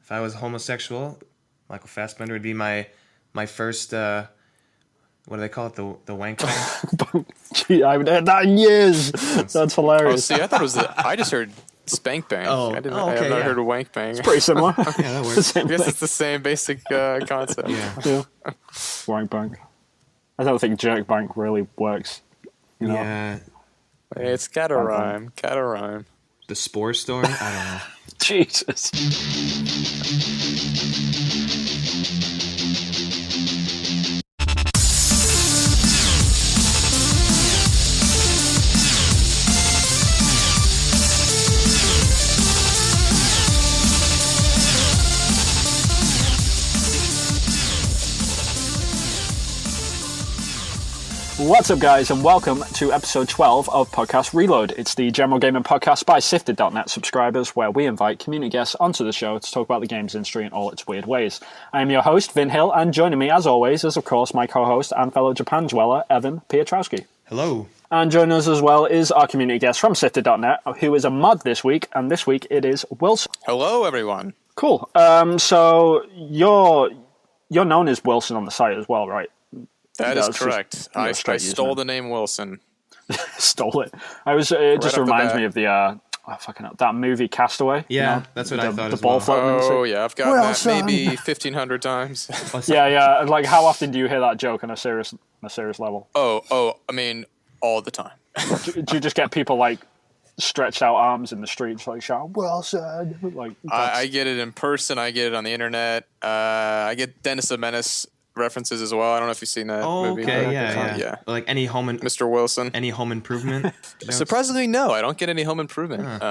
if I was homosexual, Michael Fassbender would be my first. What do they call it? The wank bang? Gee, I haven't heard that in years. That's Oh, hilarious. see, I thought it was I just heard spank bang. Oh, I okay, have not yeah. heard of wank bang. It's pretty similar. Yeah, that works. I guess it's the same basic concept. Yeah. Yeah. Wank bank. I don't think jerk bank really works. You know? Yeah. Hey, it's gotta rhyme. Gotta rhyme. The Spore Store? I don't know. Jesus. What's up, guys, and welcome to episode 12 of Podcast Reload. It's the general gaming podcast by Sifted.net subscribers, where we invite community guests onto the show to talk about the games industry in all its weird ways. I am your host, Vin Hill, and joining me, as always, is, of course, my co-host and fellow Japan dweller, Evan Piotrowski. Hello. And joining us as well is our community guest from Sifted.net, who is a mod this week, and this week it is Wilson. Hello, everyone. Cool. So you're known as Wilson on the site as well, right? That is correct. I straight stole username. the name Wilson. Stole it. It just off the reminds bat. me of the that movie Castaway. Yeah, you know? that's what I thought The as ball well. floating in the sea. Oh, yeah, I've got Well, that son. maybe 1,500 times. Yeah. Like, how often do you hear that joke on a serious level? I mean, all the time. Do you just get people like stretched out arms in the streets, like shouting "Wilson"? Like, I get it in person. I get it on the internet. I get Dennis the Menace references as well. I don't know if you've seen that movie. Okay, but- yeah. Like any home Mr. Wilson. improvement. Surprisingly, no. I don't get any home improvement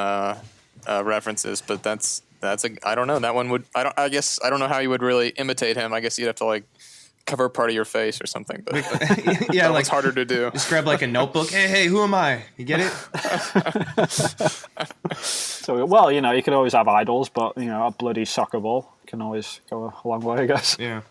references, but that's I don't know. That one would. I guess I don't know how you would really imitate him. I guess you'd have to like cover part of your face or something. But Yeah, that like one's harder to do. just grab like a notebook. Hey, who am I? You get it? so well, you could always have idols, but a bloody soccer ball can always go a long way, I guess. Yeah.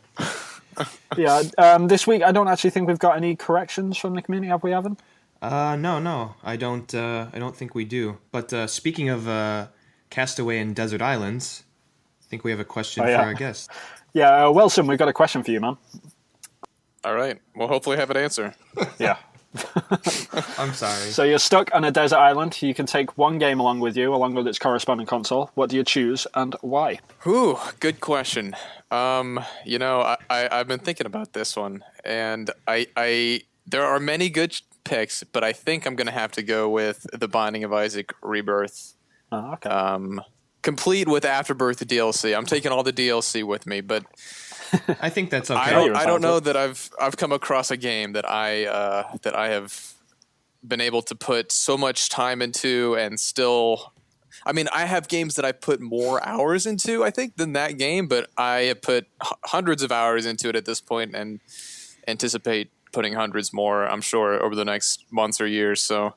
Yeah. This week, I don't actually think we've got any corrections from the community, have we, Evan? No. I don't think we do. But speaking of Castaway and Desert Islands, I think we have a question yeah. for our guest. Yeah, Wilson, we've got a question for you, man. All right. Well, hopefully, I have an answer. Yeah. I'm sorry. So you're stuck on a desert island. You can take one game along with you, along with its corresponding console. What do you choose and why? Whew, good question. I've been thinking about this one, and there are many good picks, but I think I'm going to have to go with The Binding of Isaac Rebirth. Oh, okay. Complete with Afterbirth DLC. I'm taking all the DLC with me, but I think that's okay. I don't know that I've come across a game that I have been able to put so much time into and still. I mean, I have games that I put more hours into, I think, than that game, but I have put hundreds of hours into it at this point and anticipate putting hundreds more, I'm sure, over the next months or years. So,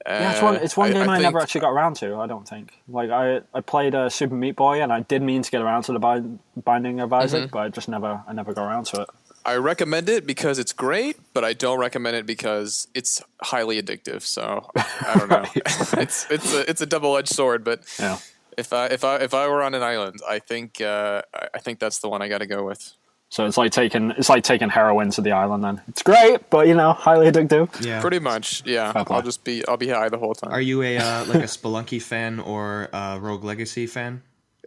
yeah, it's one game I think, never actually got around to, I don't think. Like, I played Super Meat Boy, and I did mean to get around to the Binding of Isaac, but I never got around to it. I recommend it because it's great, but I don't recommend it because it's highly addictive. So I don't know. It's a double-edged sword. But yeah. if I were on an island, I think that's the one I got to go with. So it's like taking heroin to the island. Then it's great, but highly addictive. Yeah. Pretty much. Yeah. I'll be high the whole time. Are you a like a Spelunky fan or a Rogue Legacy fan?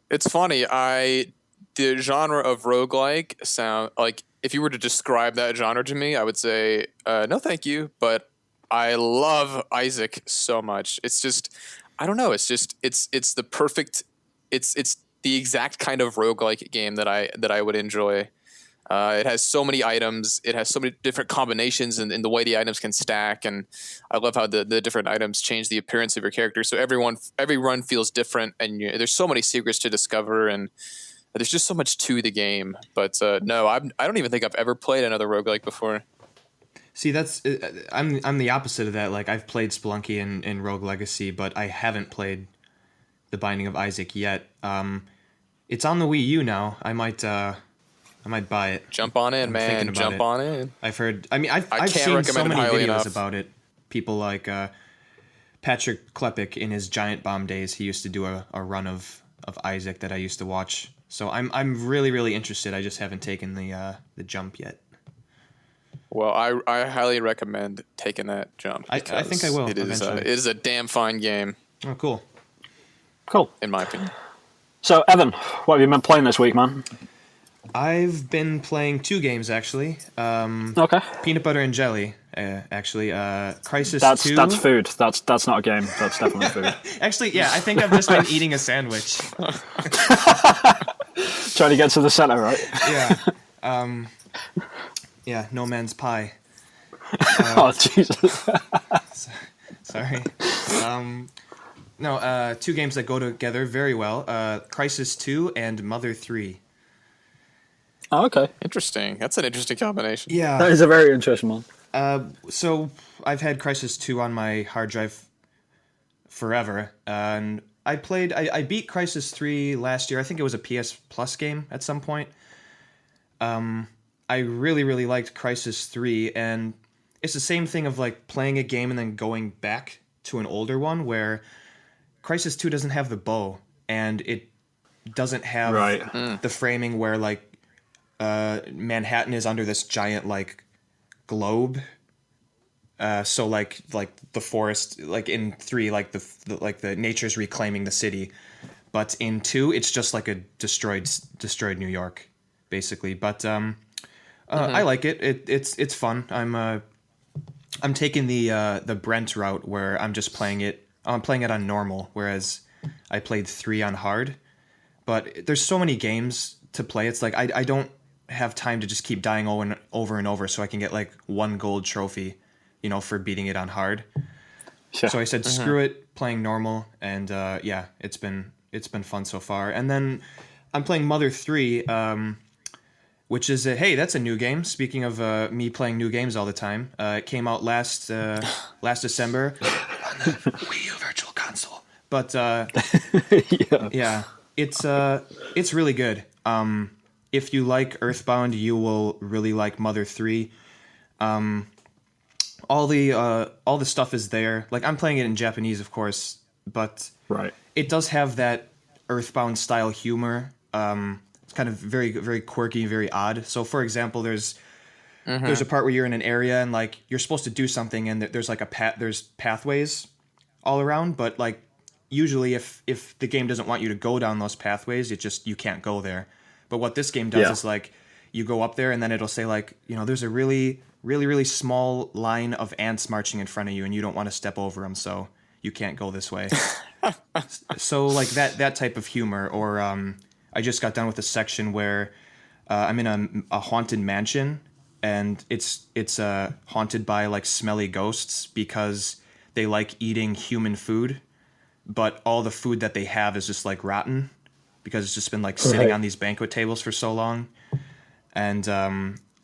It's funny. The genre of roguelike sound like. If you were to describe that genre to me, I would say no, thank you. But I love Isaac so much. It's just I don't know. It's the perfect. It's the exact kind of roguelike game that I would enjoy. It has so many items. It has so many different combinations and the way the items can stack. And I love how the different items change the appearance of your character. So every run feels different, and there's so many secrets to discover and. There's just so much to the game, but no, I don't even think I've ever played another roguelike before. See, I'm the opposite of that. Like, I've played Spelunky and Rogue Legacy, but I haven't played The Binding of Isaac yet. It's on the Wii U now. I might buy it. Jump on in, man. Jump on in. I've heard. I mean, I've can't seen so recommend it many highly videos enough. about it. People like Patrick Klepek in his Giant Bomb days. He used to do a run of of Isaac that I used to watch. So I'm really really interested. I just haven't taken the jump yet. Well, I highly recommend taking that jump. I think I will It is eventually. it is a damn fine game, Oh, cool. Cool. in my opinion. So, Evan, what have you been playing this week, man? I've been playing 2 games actually. Okay. Peanut butter and jelly. Actually, Crisis That's 2. that's food. That's not a game. That's definitely food. Actually, yeah, I think I've just been eating a sandwich. Trying to get to the center, right? Yeah. Yeah, no man's pie. Oh Jesus. Sorry. No, 2 games that go together very well. Crisis 2 and Mother 3. Oh, okay. Interesting. That's an interesting combination. That Yeah. is a very interesting one. So I've had Crisis 2 on my hard drive forever, and I beat Crisis 3 last year. I think it was a PS Plus game at some point. I really, really liked Crisis 3, and it's the same thing of like playing a game and then going back to an older one, where Crisis 2 doesn't have the bow, and it doesn't have Right. the framing where like Manhattan is under this giant like globe. So like the forest, like in 3, like the nature's reclaiming the city, but in 2 it's just like a destroyed New York, basically. But I like it. It's fun. I'm taking the Brent route where I'm just playing it. I'm playing it on normal, whereas I played 3 on hard. But there's so many games to play. It's like I don't have time to just keep dying over and over so I can get like 1 gold trophy, for beating it on hard. Sure. So I said screw it, playing normal, and yeah, it's been fun so far. And then I'm playing Mother 3, which is hey, that's a new game. Speaking of me playing new games all the time, it came out last December on the Wii U Virtual Console. But yeah, it's really good. If you like Earthbound, you will really like Mother 3. All the stuff is there. Like, I'm playing it in Japanese, of course, but Right. it does have that Earthbound style humor. It's kind of very, very quirky, very odd. So, for example, there's a part where you're in an area and like you're supposed to do something, and there's like there's pathways all around, but like usually if the game doesn't want you to go down those pathways, you can't go there. But what this game does is like you go up there and then it'll say like, there's a really, really, really small line of ants marching in front of you and you don't want to step over them, so you can't go this way. So like that type of humor. Or I just got done with a section where I'm in a haunted mansion, and it's haunted by like smelly ghosts because they like eating human food, but all the food that they have is just like rotten because it's just been like sitting on these banquet tables for so long. And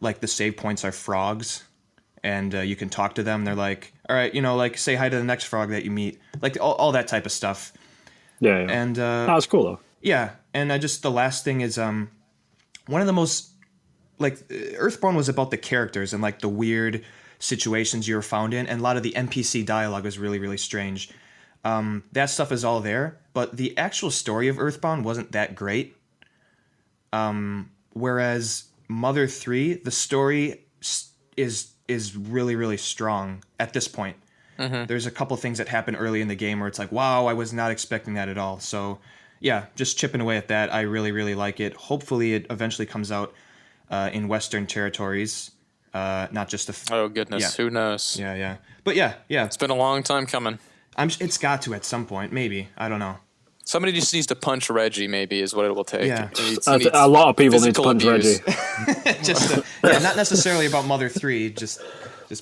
like the save points are frogs, and you can talk to them. They're like, all right, like say hi to the next frog that you meet, like all that type of stuff. Yeah. And That was cool though. yeah, and the last thing is one of the most, like, Earthborn was about the characters and like the weird situations you were found in, and a lot of the NPC dialogue was really, really strange. That stuff is all there, but the actual story of Earthbound wasn't that great. Whereas Mother 3, the story is really, really strong at this point. There's a couple things that happen early in the game where it's like, wow, I was not expecting that at all. So yeah, just chipping away at that. I really, really like it. Hopefully it eventually comes out in Western territories, not just Oh goodness, Yeah. who knows? Yeah. But yeah. It's been a long time coming. It's got to at some point, maybe. I don't know. Somebody just needs to punch Reggie, maybe, is what it will take. Yeah. A lot of people need to physical punch abuse. Reggie. Not necessarily about Mother 3, just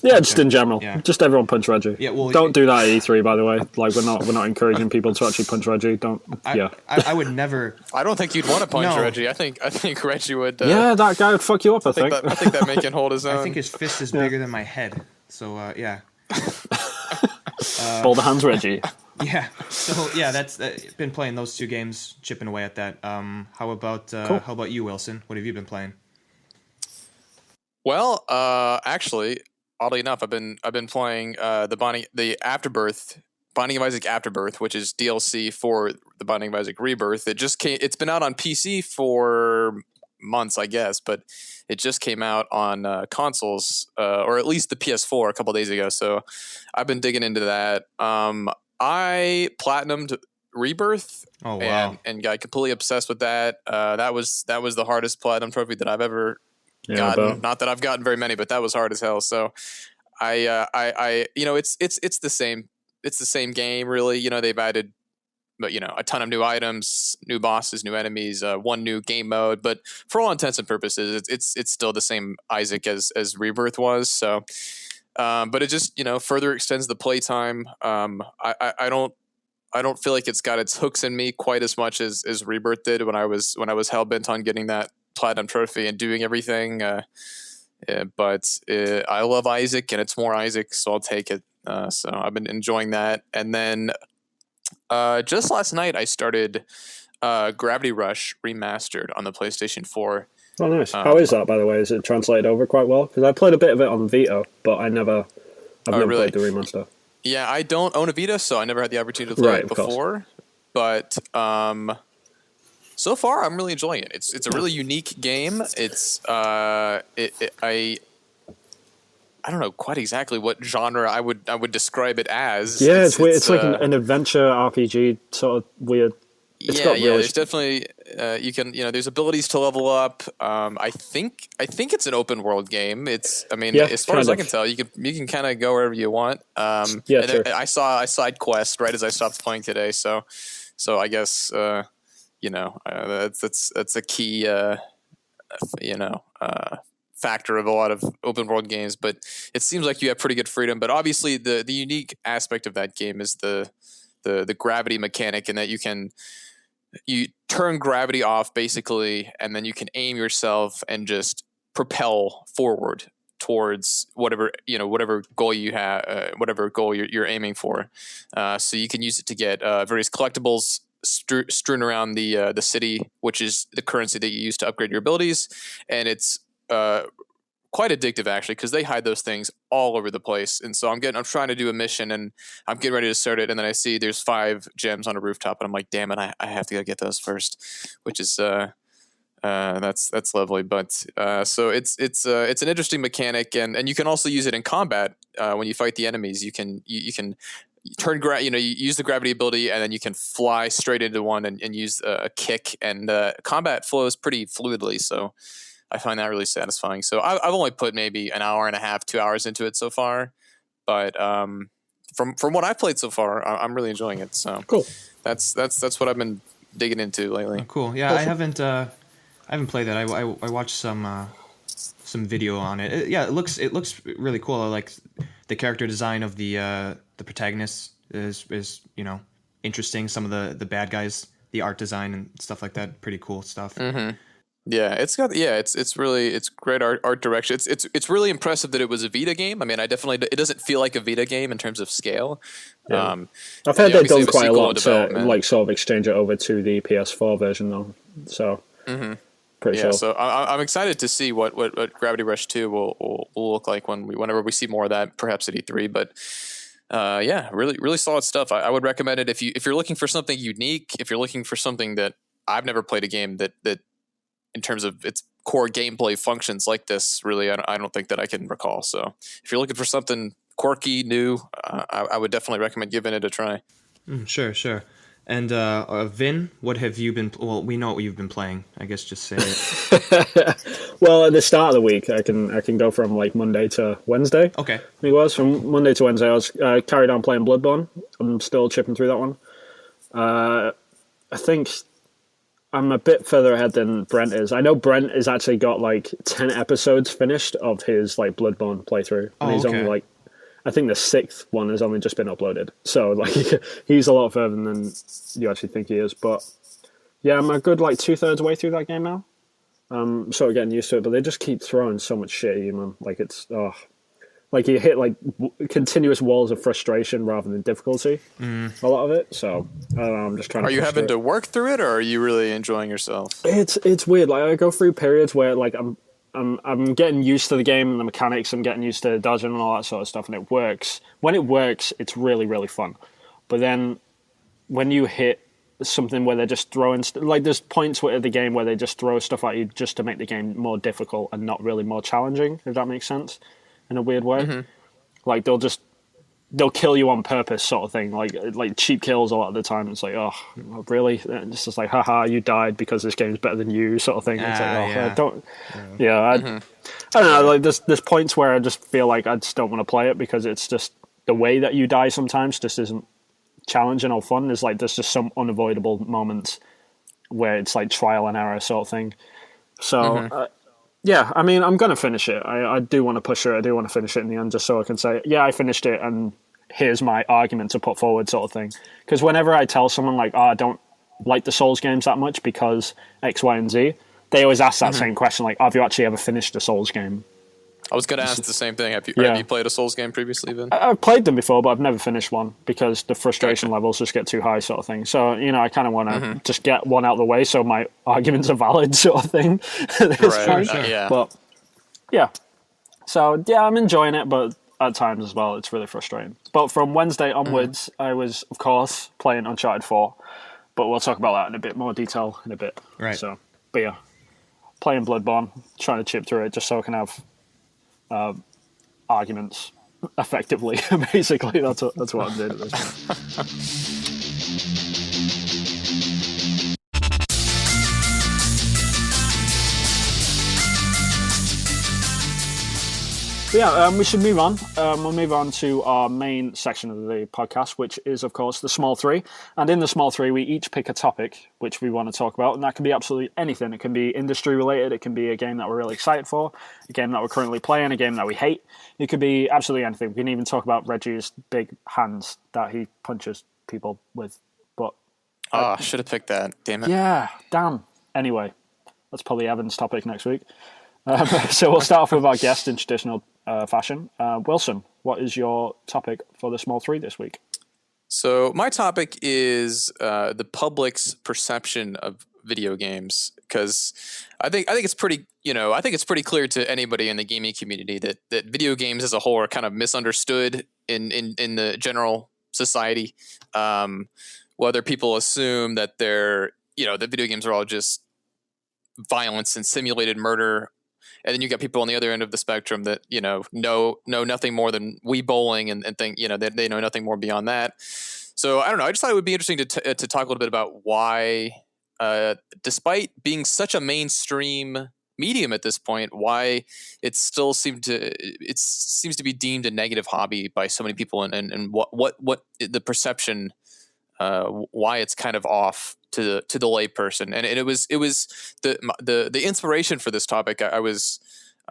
Yeah, punch just him. in general. Yeah. Just everyone punch Reggie. Yeah, well, don't do that at E3, by the way. Like, we're not encouraging people to actually punch Reggie. Don't. Yeah. I would never. I don't think you'd want to punch No. Reggie. I think Reggie would. Yeah, that guy would fuck you up. I think. I think that man can hold his own. I think his fist is bigger than my head. So yeah. Boulder hands Reggie. Yeah. So yeah, that's been playing those 2 games, chipping away at that. How about you, Wilson? What have you been playing? Well, actually, oddly enough, I've been playing the Afterbirth Binding of Isaac Afterbirth, which is DLC for the Binding of Isaac Rebirth. It just came. It's been out on PC for months, I guess, but it just came out on consoles, or at least the PS4 a couple days ago. So I've been digging into that. I platinumed Rebirth. Oh wow! And got completely obsessed with that. That was the hardest platinum trophy that I've ever Yeah, gotten. Not that I've gotten very many, but that was hard as hell. So I it's the same. It's the same game, really. You know, they've added, but a ton of new items, new bosses, new enemies, one new game mode. But for all intents and purposes, it's still the same Isaac as Rebirth was. So, but it just further extends the playtime. I don't feel like it's got its hooks in me quite as much as Rebirth did when I was hell bent on getting that platinum trophy and doing everything. But I love Isaac, and it's more Isaac, so I'll take it. So I've been enjoying that. And then just last night, I started Gravity Rush Remastered on the PlayStation 4. Oh, nice. How is that, by the way? Is it translated over quite well? Because I played a bit of it on Vita, but I've never really? played the remaster. Yeah, I don't own a Vita, so I never had the opportunity to play it before. But so far, I'm really enjoying it. It's a really unique game. It's I don't know quite exactly what genre I would describe it as. Yeah, it's weird. It's like an adventure RPG, sort of weird. There's definitely you can there's abilities to level up. I think it's an open world game. As far as I can tell, you can kind of go wherever you want. Sure. I saw a side quest right as I stopped playing today, so I guess that's a key factor of a lot of open world games. But it seems like you have pretty good freedom. But obviously, the unique aspect of that game is the gravity mechanic, and that you turn gravity off basically, and then you can aim yourself and just propel forward towards whatever goal you have, whatever goal you're aiming for. So you can use it to get various collectibles strewn around the city, which is the currency that you use to upgrade your abilities, and it's quite addictive actually, because they hide those things all over the place. And so I'm trying to do a mission, and I'm getting ready to start it, and then I see there's 5 gems on a rooftop, and I'm like, damn it, I have to go get those first, which is that's lovely. But so it's an interesting mechanic, and you can also use it in combat when you fight the enemies. You can turn you use the gravity ability, and then you can fly straight into one and use a kick, and combat flows pretty fluidly. So I find that really satisfying. So I've only put maybe an hour and a half, 2 hours into it so far, but from what I've played so far, I'm really enjoying it. So cool. That's what I've been digging into lately. Oh, cool. Yeah, awesome. I haven't played that. I watched some video on it. It looks really cool. I like the character design of the protagonist is interesting. Some of the bad guys, the art design and stuff like that, pretty cool stuff. Mm-hmm. Yeah, it's great art direction. It's really impressive that it was a Vita game. I mean, it doesn't feel like a Vita game in terms of scale. Yeah. I've heard they've done quite a lot to sort of exchange it over to the PS4 version though. So pretty sure. So I'm excited to see what Gravity Rush 2 will look like whenever we see more of that, perhaps at E3. But really really solid stuff. I would recommend it if you're looking for something unique. If you're looking for something that I've never played a game that in terms of its core gameplay functions like this, really, I don't think that I can recall. So if you're looking for something quirky, new, I would definitely recommend giving it a try. Sure. And Vin, what have you been? Well, we know what you've been playing. I guess just say it. Well, at the start of the week, I can go from like Monday to Wednesday. Okay. I think it was from Monday to Wednesday. I was carried on playing Bloodborne. I'm still chipping through that one. I think I'm a bit further ahead than Brent is. I know Brent has actually got like 10 episodes finished of his like Bloodborne playthrough, and he's only like, I think the 6th one has only just been uploaded. So like he's a lot further than you actually think he is. But yeah, I'm a good like 2/3 way through that game now. I'm sort of getting used to it, but they just keep throwing so much shit at you, man. Like it's like you hit like continuous walls of frustration rather than difficulty. A lot of it. So I don't know, I'm just trying. Are you having to work through it, or are you really enjoying yourself? It's weird. Like I go through periods where like I'm getting used to the game and the mechanics. I'm getting used to dodging and all that sort of stuff, and it works. When it works, it's really really fun. But then when you hit something where they're just throwing like there's points where the game where they just throw stuff at you just to make the game more difficult and not really more challenging, if that makes sense, in a weird way. Like they'll kill you on purpose, sort of thing, like cheap kills a lot of the time. It's like, oh, really? And it's just like, haha, you died because this game's better than you, sort of thing. It's like, I don't know, like there's points where I just feel like I just don't want to play it because it's just the way that you die sometimes just isn't challenging or fun. There's just some unavoidable moments where it's like trial and error sort of thing. So yeah, I mean, I'm gonna finish it. I do want to push it. I do want to finish it in the end, just so I can say, yeah, I finished it, and here's my argument to put forward, sort of thing. Because whenever I tell someone like, I don't like the Souls games that much because X, Y, and Z, they always ask that same question, like, have you actually ever finished a Souls game? I was going to ask the same thing. Have you played a Souls game previously, Ben? I've played them before, but I've never finished one because the frustration levels just get too high, sort of thing. So, I kind of want to just get one out of the way so my arguments are valid, sort of thing. Yeah. But, yeah. So, yeah, I'm enjoying it, but at times as well, it's really frustrating. But from Wednesday onwards, I was, of course, playing Uncharted 4. But we'll talk about that in a bit more detail in a bit. Right. So, but yeah, playing Bloodborne, trying to chip through it just so I can have arguments effectively. Basically, that's what I'm doing at this point. Yeah, we should move on. We'll move on to our main section of the podcast, which is, of course, the Small Three. And in the Small Three, we each pick a topic which we want to talk about, and that can be absolutely anything. It can be industry-related, it can be a game that we're really excited for, a game that we're currently playing, a game that we hate. It could be absolutely anything. We can even talk about Reggie's big hands that he punches people with. But I should have picked that. Damn it. Yeah, damn. Anyway, that's probably Evan's topic next week. So we'll start off with our guest in traditional fashion. Wilson, what is your topic for the Small Three this week? So my topic is the public's perception of video games, because I think it's pretty clear to anybody in the gaming community that video games as a whole are kind of misunderstood in the general society. Whether people assume that that video games are all just violence and simulated murder. And then you got people on the other end of the spectrum that, know nothing more than Wii bowling and think, that they know nothing more beyond that. So I don't know. I just thought it would be interesting to talk a little bit about why, despite being such a mainstream medium at this point, why it still seems to be deemed a negative hobby by so many people, and what the perception, why it's kind of off to the layperson. And it was the inspiration for this topic. I was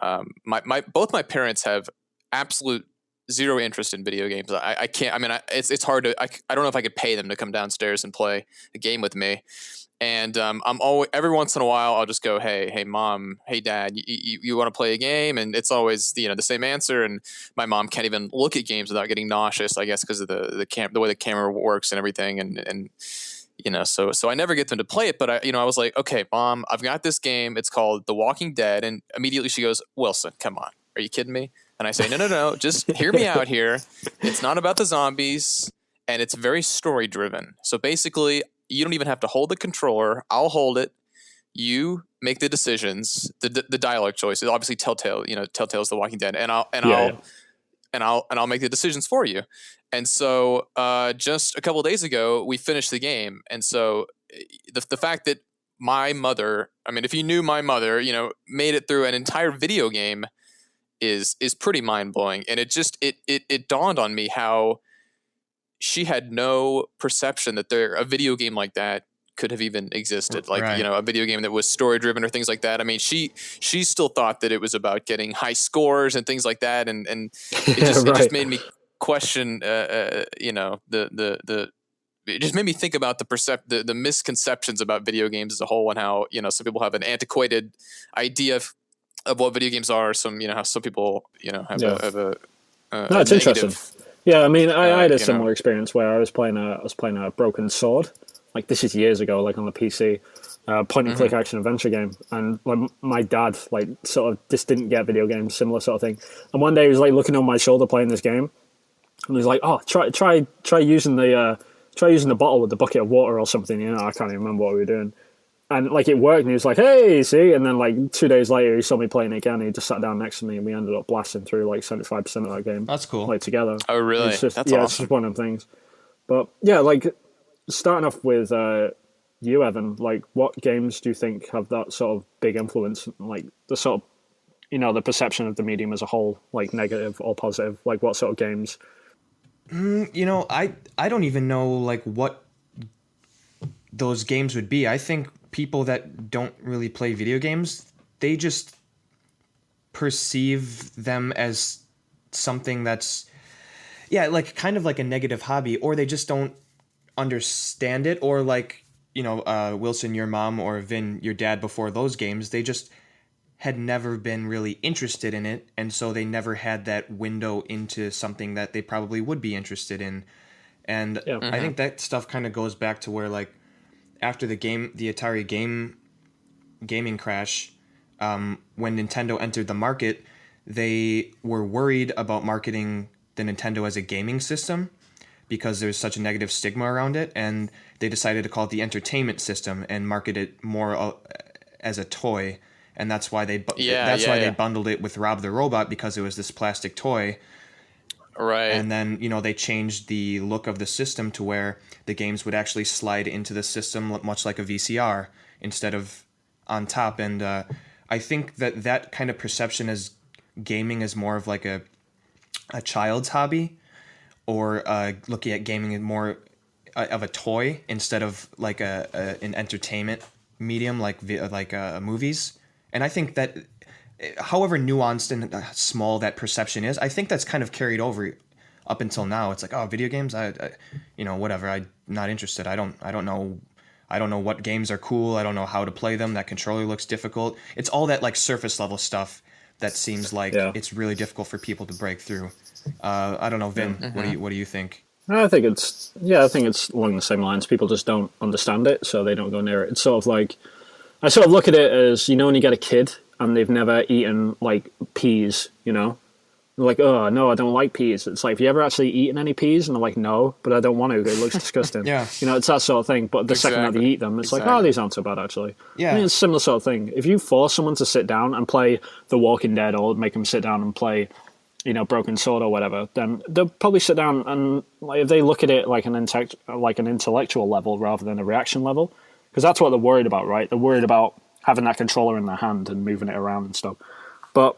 both my parents have absolute zero interest in video games. I can't. I mean, it's hard to. I don't know if I could pay them to come downstairs and play a game with me. And I'm always, every once in a while, I'll just go, hey, mom, hey, dad, you want to play a game? And it's always the same answer. And my mom can't even look at games without getting nauseous, I guess, because of the way the camera works and everything. And so I never get them to play it. But I was like, okay, mom, I've got this game. It's called The Walking Dead. And immediately she goes, Wilson, come on, are you kidding me? And I say, no, just hear me out here. It's not about the zombies, and it's very story driven. So basically, you don't even have to hold the controller. I'll hold it. You make the decisions. The dialogue choices. Obviously, Telltale's The Walking Dead, and I'll make the decisions for you. And so, just a couple of days ago, we finished the game. And so, the fact that my mother, I mean, if you knew my mother, made it through an entire video game, is pretty mind blowing. And it dawned on me how she had no perception that a video game like that could have even existed. Like, right. A video game that was story driven or things like that. I mean, she still thought that it was about getting high scores and things like that. And it just made me question, it just made me think about the misconceptions about video games as a whole, and how, some people have an antiquated idea of what video games are. How some people, have a no, it's interesting. Yeah, I mean, I had a similar experience where I was playing a Broken Sword. Like, this is years ago, like on the PC, point and click action adventure game, and my dad sort of just didn't get video games, similar sort of thing. And one day he was looking over my shoulder playing this game, And he's like, "Oh, try using the bottle with the bucket of water or something." I can't even remember what we were doing. And like it worked, and he was like, "Hey, see!" And then like 2 days later, he saw me playing it again. And he just sat down next to me, and we ended up blasting through like 75% of that game. That's cool. Like together. Oh, really? It's just, That's It's awesome. just one of them things. But yeah, like starting off with you, Evan. Like, what games do you think have that sort of big influence? Like the sort of the perception of the medium as a whole, like negative or positive. Like, what sort of games? I don't even know like what those games would be. I think people that don't really play video games, they just perceive them as something that's like kind of like a negative hobby, or they just don't understand it, or like Wilson, your mom, or Vin, your dad, before those games, they just had never been really interested in it, and so they never had that window into something that they probably would be interested in. And Yeah. I think that stuff kind of goes back to where like after the Atari gaming crash, when Nintendo entered the market, they were worried about marketing the Nintendo as a gaming system because there's such a negative stigma around it, and they decided to call it the entertainment system and market it more as a toy. And that's why they they bundled it with Rob the Robot, because it was this plastic toy. Right. And then they changed the look of the system to where the games would actually slide into the system much like a VCR instead of on top. And I think that kind of perception as gaming is more of like a child's hobby, or looking at gaming as more of a toy instead of like an entertainment medium like movies. And I think that however nuanced and small that perception is, I think that's kind of carried over up until now. It's like, oh, video games, I whatever. I'm not interested. I don't know. I don't know what games are cool. I don't know how to play them. That controller looks difficult. It's all that like surface level stuff that seems like it's really difficult for people to break through. I don't know, Vin. What do you think? I think it's along the same lines. People just don't understand it, so they don't go near it. It's sort of like, I sort of look at it as, when you get a kid and they've never eaten like peas, they're like, oh no, I don't like peas. It's like, have you ever actually eaten any peas? And they're like, no, but I don't want to. It looks disgusting. Yeah. It's that sort of thing. But the second that they eat them, it's like, oh, these aren't so bad actually. Yeah. I mean, it's a similar sort of thing. If you force someone to sit down and play The Walking Dead, or make them sit down and play Broken Sword or whatever, then they'll probably sit down and, like, if they look at it like an intellectual level rather than a reaction level, because that's what they're worried about, right? They're worried about having that controller in their hand and moving it around and stuff. But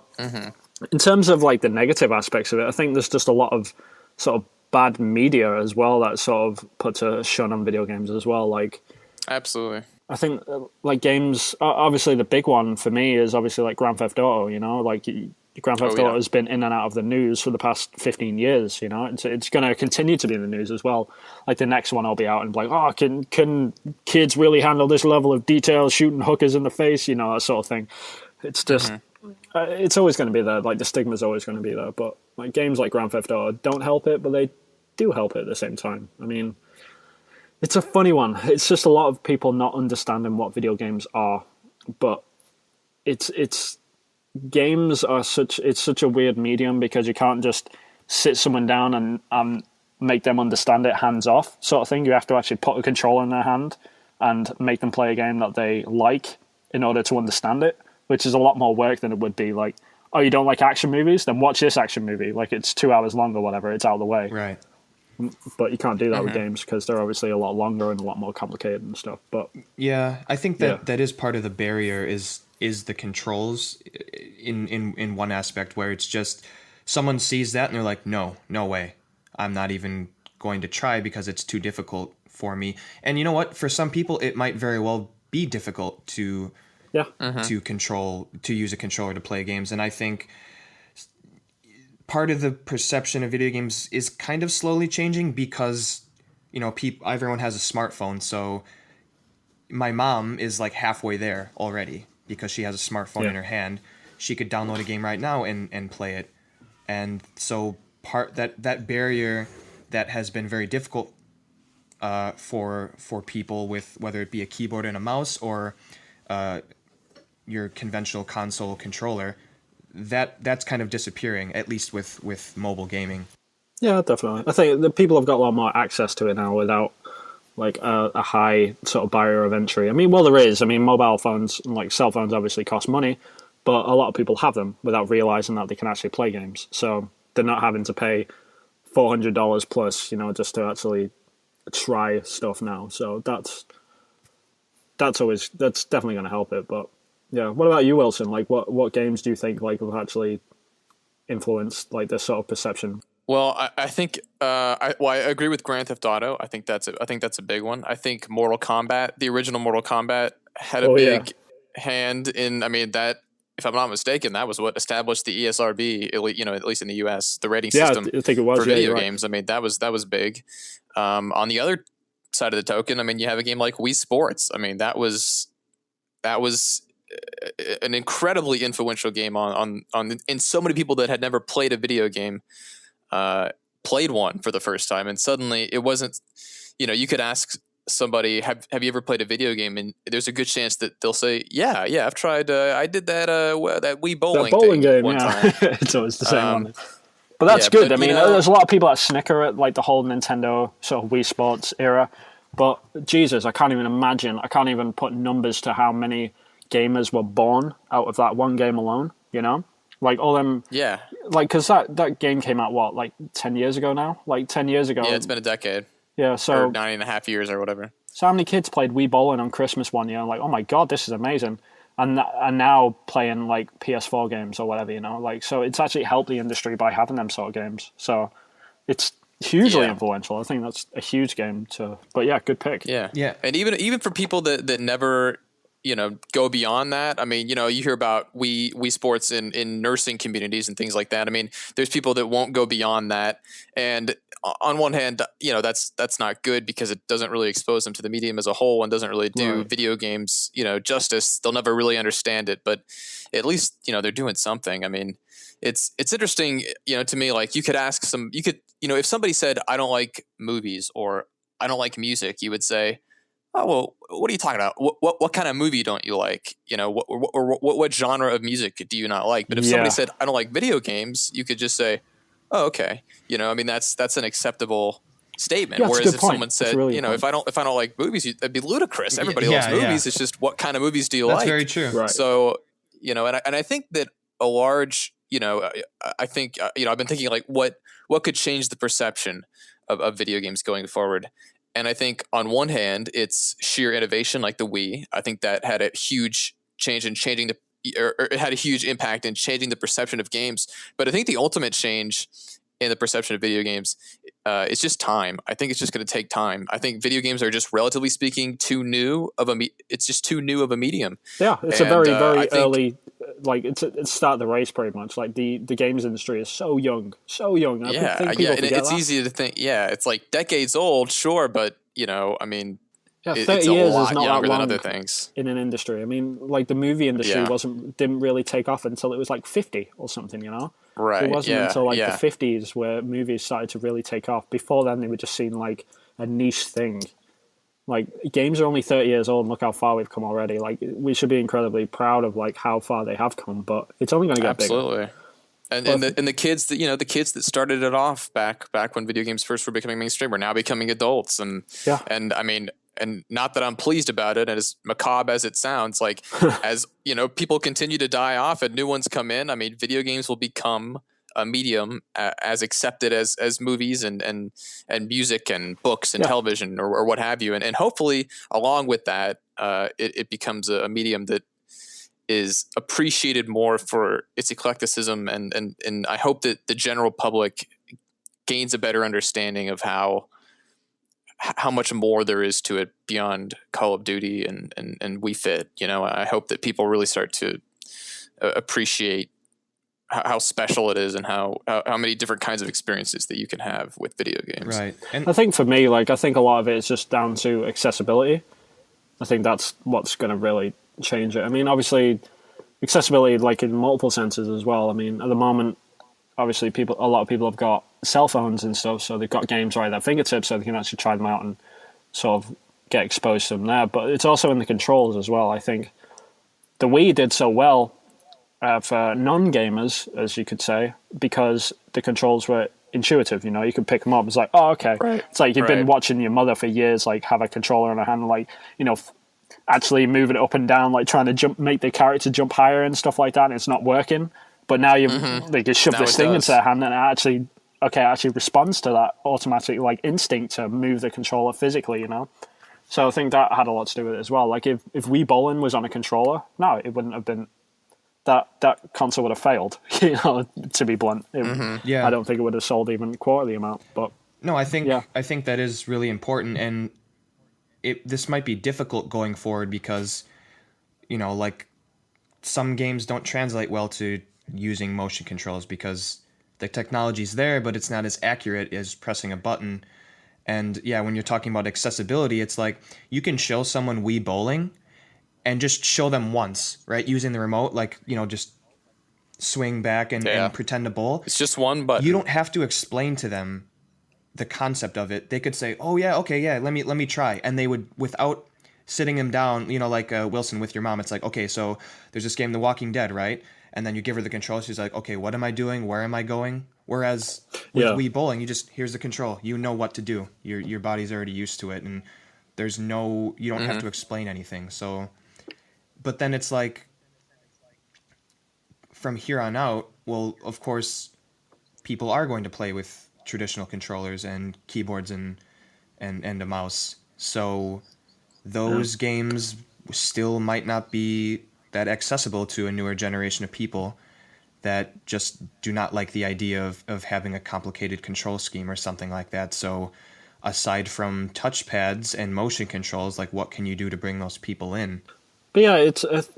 in terms of like the negative aspects of it, I think there's just a lot of sort of bad media as well that sort of puts a shun on video games as well. Like, absolutely. I think like games, obviously the big one for me is obviously like Grand Theft Auto. Like Grand Theft Auto has been in and out of the news for the past 15 years. It's going to continue to be in the news as well. Like the next one, I'll be out and be like, oh, can kids really handle this level of detail, shooting hookers in the face? That sort of thing. It's just, it's always going to be there. Like the stigma's always going to be there. But like games like Grand Theft Auto don't help it, but they do help it at the same time. I mean, it's a funny one. It's just a lot of people not understanding what video games are, but it's games are such a weird medium, because you can't just sit someone down and make them understand it hands off sort of thing. You have to actually put a controller in their hand and make them play a game that they like in order to understand it, which is a lot more work than it would be like, oh, you don't like action movies? Then watch this action movie. Like, it's 2 hours long or whatever. It's out of the way. Right. But you can't do that with games, because they're obviously a lot longer and a lot more complicated and stuff. But yeah, I think that is part of the barrier is the controls in one aspect, where it's just someone sees that and they're like, no way, I'm not even going to try because it's too difficult for me. And you know what? For some people, it might very well be difficult to use a controller to play games. And I think part of the perception of video games is kind of slowly changing, because everyone has a smartphone. So my mom is like halfway there already, because she has a smartphone in her hand. She could download a game right now and play it. And so that barrier that has been very difficult for people with, whether it be a keyboard and a mouse or your conventional console controller, that's kind of disappearing, at least with mobile gaming. Yeah, definitely. I think the people have got a lot more access to it now without like a high sort of barrier of entry. I mean, well, there is. I mean, mobile phones and like cell phones obviously cost money, but a lot of people have them without realizing that they can actually play games. So they're not having to pay $400 plus, just to actually try stuff now. So that's definitely going to help it. But yeah, what about you, Wilson? Like, what games do you think like have actually influenced like this sort of perception? Well, I think I agree with Grand Theft Auto. I think that's a big one. I think Mortal Kombat, the original Mortal Kombat, had a Oh yeah, big hand in. I mean, that if I'm not mistaken, that was what established the ESRB. At least in the U.S., the rating yeah, system I think it was. for Yeah, video you're right. games. I mean, that was big. On the other side of the token, I mean, you have a game like Wii Sports. I mean, that was an incredibly influential game on in so many people that had never played a video game played one for the first time, and suddenly it wasn't. You could ask somebody, "Have you ever played a video game?" And there's a good chance that they'll say, "Yeah, yeah, I've tried. I did that Wii That bowling bowling thing game, one yeah, time." it's always the same Um, one. But that's yeah, good. I but mean, there's a lot of people that snicker at like the whole Nintendo sort of Wii Sports era. But Jesus, I can't even imagine. I can't even put numbers to how many gamers were born out of that one game alone. Like all them, yeah, like because that game came out what like 10 years ago now. Like 10 years ago. yeah, it's been a decade Yeah. or So 9.5 years or whatever. how many kids played Wii Bowling on Christmas one year? Like, oh my god, this is amazing. And now playing like PS4 games or whatever, like so it's actually helped the industry by having them sort of games. So it's hugely Yeah. influential. I think that's a huge game to. But yeah, good pick. Yeah. Yeah. And even for people that never, go beyond that. I mean, you hear about Wii Sports in nursing communities and things like that. I mean, there's people that won't go beyond that. And on one hand, that's not good because it doesn't really expose them to the medium as a whole and doesn't really do Right. video games, justice. They'll never really understand it, but at least, they're doing something. I mean, it's interesting, to me, like if somebody said, I don't like movies or I don't like music, you would say, oh, well, what are you talking about? What kind of movie don't you like? What genre of music do you not like? But if somebody Yeah. said, I don't like video games, you could just say, oh, okay. I mean, that's an acceptable statement. Yeah, that's a Whereas good if point. someone That's said, a really good if I don't like movies, that'd be ludicrous. Everybody Yeah, loves yeah. movies. It's just what kind of movies do you That's like? very true. Right. So, and I think that a large, I think, I've been thinking like what could change the perception of video games going forward. And I think on one hand, it's sheer innovation like the Wii. I think that had a huge change in changing or it had a huge impact in changing the perception of games. But I think the ultimate change in the perception of video games, it's just time. I think it's just going to take time. I think video games are just relatively speaking too new of it's just too new of a medium. Yeah, it's a And, very, I very think- early. Like it's start of the race pretty much. Like the games industry is so young, so young. I Yeah, think people and forget it's that. easy to think. Yeah, it's like decades old, sure, but I mean, Yeah, it's 30 a years lot is not younger that than long other things. in an industry. I mean, like the movie industry Yeah. didn't really take off until it was like 50 or something. Right. It wasn't yeah, until like yeah. the 50s where movies started to really take off. Before then, they were just seen like a niche thing. Like games are only 30 years old, and look how far we've come already. Like we should be incredibly proud of like how far they have come, but it's only going to get bigger. Absolutely. And the kids that the kids that started it off back when video games first were becoming mainstream are now becoming adults, and Yeah. and I mean, and not that I'm pleased about it, and as macabre as it sounds, like as people continue to die off and new ones come in. I mean, video games will become a medium as accepted as movies and music and books and Yeah. television or what have you, and hopefully along with that, it becomes a medium that is appreciated more for its eclecticism, and I hope that the general public gains a better understanding of how much more there is to it beyond Call of Duty and Wii Fit. I hope that people really start to appreciate how special it is and how many different kinds of experiences that you can have with video games. Right. And I think for me, like I think a lot of it is just down to accessibility. I think that's what's going to really change it. I mean, obviously, accessibility, like in multiple senses as well. I mean, at the moment, obviously, a lot of people have got cell phones and stuff, so they've got games right at their fingertips, so they can actually try them out and sort of get exposed to them there. But it's also in the controls as well. I think the Wii did so well for non-gamers, as you could say, because the controls were intuitive. You know, you can pick them up. It's like, oh, okay. Right. It's like you've been Right. watching your mother for years, like have a controller in her hand, like, you know, actually moving it up and down, like trying to make the character jump higher and stuff like that, and it's not working. But now you've like you shove Now this it thing does. into their hand, and it actually responds to that automatic like instinct to move the controller physically. You know, so I think that had a lot to do with it as well. Like if Wii Bowling was on a controller, no, it wouldn't have been. That console would have failed. You know, to be blunt, Yeah. I don't think it would have sold even a quarter the amount. But No, Yeah. I think that is really important, and this might be difficult going forward because, you know, like some games don't translate well to using motion controls because the technology's there, but it's not as accurate as pressing a button. And yeah, when you're talking about accessibility, it's like you can show someone Wii Bowling and just show them once, right? Using the remote, like, you know, just swing back Yeah. and pretend to bowl. It's just one button. You don't have to explain to them the concept of it. They could say, "Oh yeah, okay, yeah, let me try," and they would, without sitting him down, you know, like Wilson with your mom. It's like, okay, so there's this game, The Walking Dead, right? And then you give her the control. She's like, okay, what am I doing? Where am I going? Whereas with Yeah. Wii Bowling, you just, here's the control. You know what to do. Your body's already used to it, and you don't have to explain anything. So, but then it's like, from here on out, well, of course, people are going to play with traditional controllers and keyboards and a mouse. So those games still might not be that accessible to a newer generation of people that just do not like the idea of having a complicated control scheme or something like that. So aside from touchpads and motion controls, like what can you do to bring those people in? But yeah,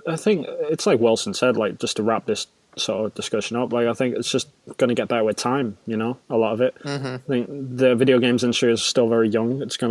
I think it's like Wilson said, like just to wrap this sort of discussion up, like I think it's just going to get better with time, you know, a lot of it. I think the video games industry is still very young. It's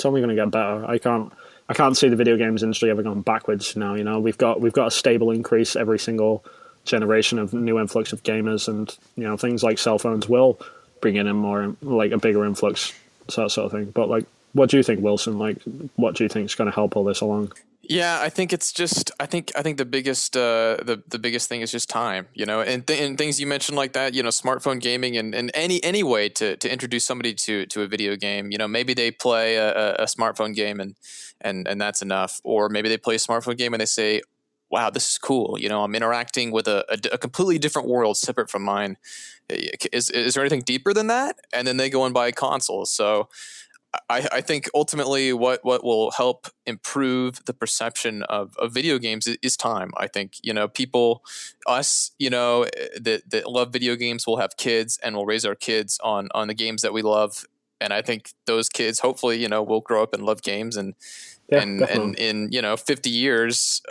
only going to get better. I can't see the video games industry ever going backwards now, you know. We've got a stable increase every single generation of new influx of gamers, and you know, things like cell phones will bring in more, like a bigger influx, so that sort of thing. But like, what do you think, Wilson? Like, what do you think is going to help all this along? Yeah, I think it's just I think the biggest the biggest thing is just time, you know, and and things you mentioned like that, you know, smartphone gaming and any way to introduce somebody to a video game. You know, maybe they play a smartphone game and that's enough, or maybe they play a smartphone game and they say, "Wow, this is cool." You know, I'm interacting with a completely different world separate from mine. Is there anything deeper than that? And then they go and buy consoles. So I think ultimately what will help improve the perception of video games is time. I think, you know, people, us, you know, that love video games will have kids and will raise our kids on the games that we love. And I think those kids, hopefully, you know, will grow up and love games and Yeah, and definitely. in, you know, 50 years,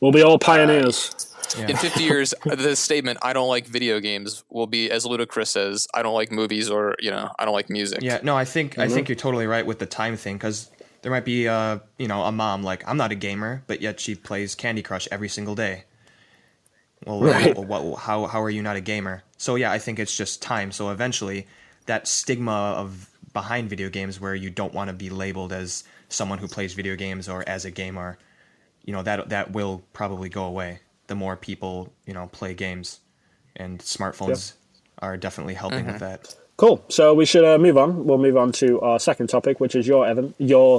We'll be all pioneers. in 50 years, the statement, I don't like video games, will be as ludicrous as I don't like movies or, you know, I don't like music. Yeah, no, I think you're totally right with the time thing, because there might be you know, a mom like, I'm not a gamer, but yet she plays Candy Crush every single day. Well, Right. how are you not a gamer? So yeah, I think it's just time. So eventually, that stigma of behind video games where you don't want to be labeled as someone who plays video games or as a gamer, you know, that will probably go away the more people, you know, play games, and smartphones are definitely helping with that. Cool. So we should move on. We'll move on to our second topic, which is your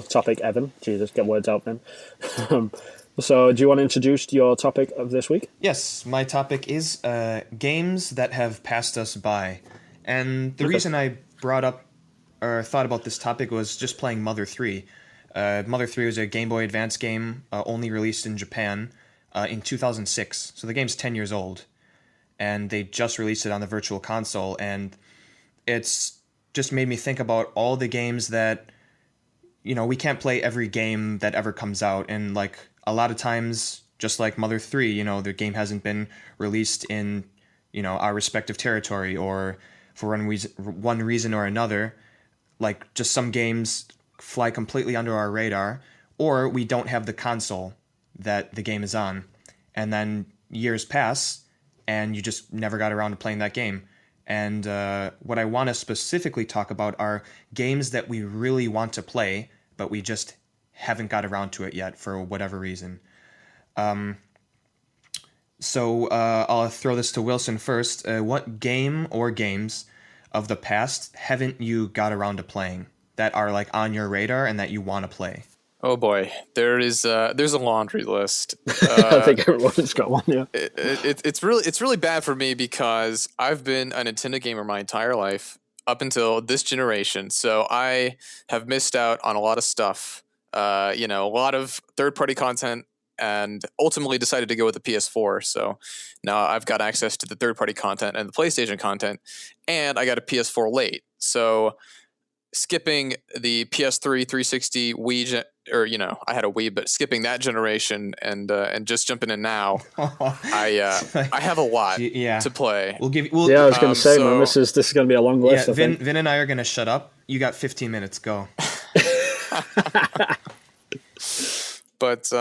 topic, Evan. Jesus, get words out then. So do you want to introduce your topic of this week? Yes, my topic is games that have passed us by. And the reason I brought up or thought about this topic was just playing Mother 3. Mother 3 was a Game Boy Advance game only released in Japan in 2006. So the game's 10 years old. And they just released it on the Virtual Console. And it's just made me think about all the games that, you know, we can't play every game that ever comes out. And like a lot of times, just like Mother 3, you know, the game hasn't been released in, you know, our respective territory, or for one reason or another. Like just some games fly completely under our radar, or we don't have the console that the game is on. And then years pass and you just never got around to playing that game. And what I want to specifically talk about are games that we really want to play, but we just haven't got around to it yet for whatever reason. So I'll throw this to Wilson first. What game or games of the past haven't you got around to playing that are like on your radar and that you want to play? Oh boy, there's a laundry list. I think everyone's got one. Yeah. It's really bad for me because I've been a Nintendo gamer my entire life up until this generation. So I have missed out on a lot of stuff. A lot of third-party content, and ultimately decided to go with the PS4. So now I've got access to the third-party content and the PlayStation content, and I got a PS4 late. So skipping the PS3, 360, Wii, I had a Wii, but skipping that generation and just jumping in now, I have a lot to play. I was going to say, man, this is going to be a long list. Yeah, Vin and I are going to shut up. You got 15 minutes. Go. But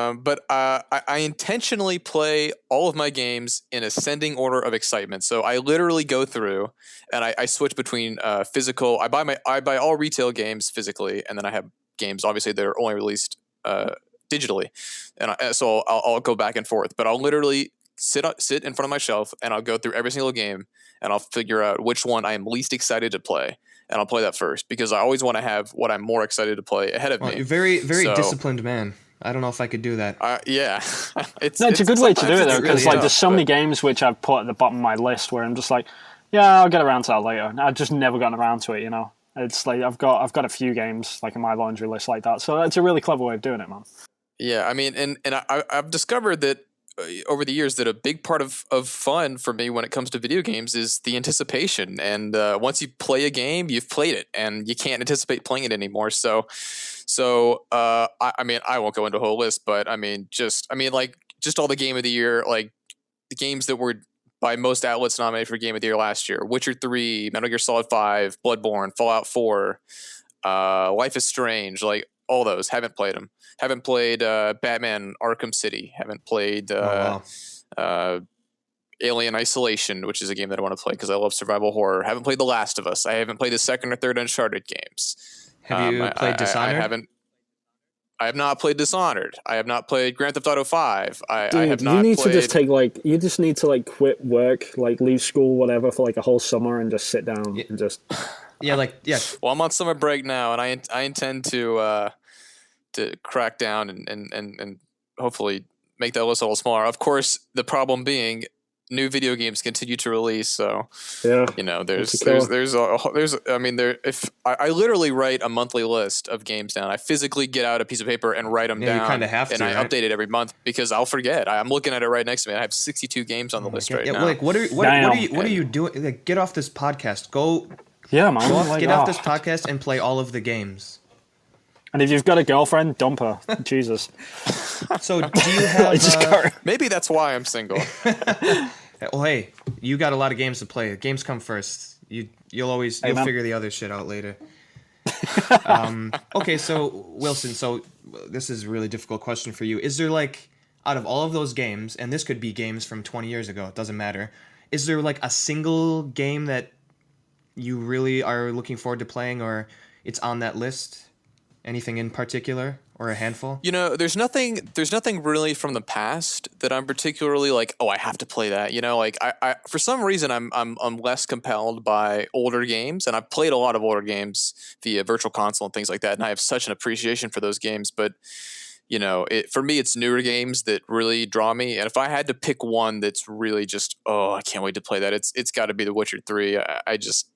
I intentionally play all of my games in ascending order of excitement. So I literally go through and I switch between physical. I buy all retail games physically, and then I have games obviously that are only released digitally, and so I'll go back and forth. But I'll literally sit in front of my shelf and I'll go through every single game and I'll figure out which one I am least excited to play. And I'll play that first because I always want to have what I'm more excited to play ahead of me. You're very disciplined man. I don't know if I could do that. Yeah. It's a good way to do it, though, because there's so many games which I've put at the bottom of my list where I'm just like, yeah, I'll get around to that later. And I've just never gotten around to it, It's like I've got a few games like in my laundry list like that. So that's a really clever way of doing it, man. Yeah, I mean, and I've discovered that over the years that a big part of fun for me when it comes to video games is the anticipation. And once you play a game, you've played it, and you can't anticipate playing it anymore. So I mean, I won't go into a whole list, but just all the game of the year, like the games that were by most outlets nominated for Game of the Year last year: Witcher 3, Metal Gear Solid 5, Bloodborne, Fallout 4, Life is Strange, like all those. Haven't played them. Haven't played Batman Arkham City. Haven't played Alien Isolation, which is a game that I want to play because I love survival horror. Haven't played The Last of Us. I haven't played the second or third Uncharted games. Have you played Dishonored? I have not played Dishonored. I have not played Grand Theft Auto 5. I have not you need played... to just you just need to quit work, leave school, whatever, for a whole summer and just sit down and just... Yeah. Well, I'm on summer break now, and I intend to crack down and hopefully make that list a little smaller. Of course, the problem being new video games continue to release, so yeah, if I literally write a monthly list of games down. I physically get out a piece of paper and write them down. You kind of have to, and I update it every month because I'll forget. I'm looking at it right next to me. I have 62 games on the list right now. What are you doing? Get off this podcast. Go. Yeah, man. Get off this podcast and play all of the games. And if you've got a girlfriend, dump her. Jesus. So do you have... maybe that's why I'm single. Well, hey, you got a lot of games to play. Games come first. You'll figure the other shit out later. Okay, so Wilson, this is a really difficult question for you. Is there out of all of those games, and this could be games from 20 years ago, it doesn't matter, is there a single game that you really are looking forward to playing, or it's on that list? Anything in particular, or a handful? There's nothing really from the past that I'm particularly I have to play that. I for some reason I'm less compelled by older games, and I've played a lot of older games via Virtual Console and things like that, and I have such an appreciation for those games. But for me, it's newer games that really draw me. And if I had to pick one that's really just I can't wait to play that, it's got to be The Witcher 3. I just,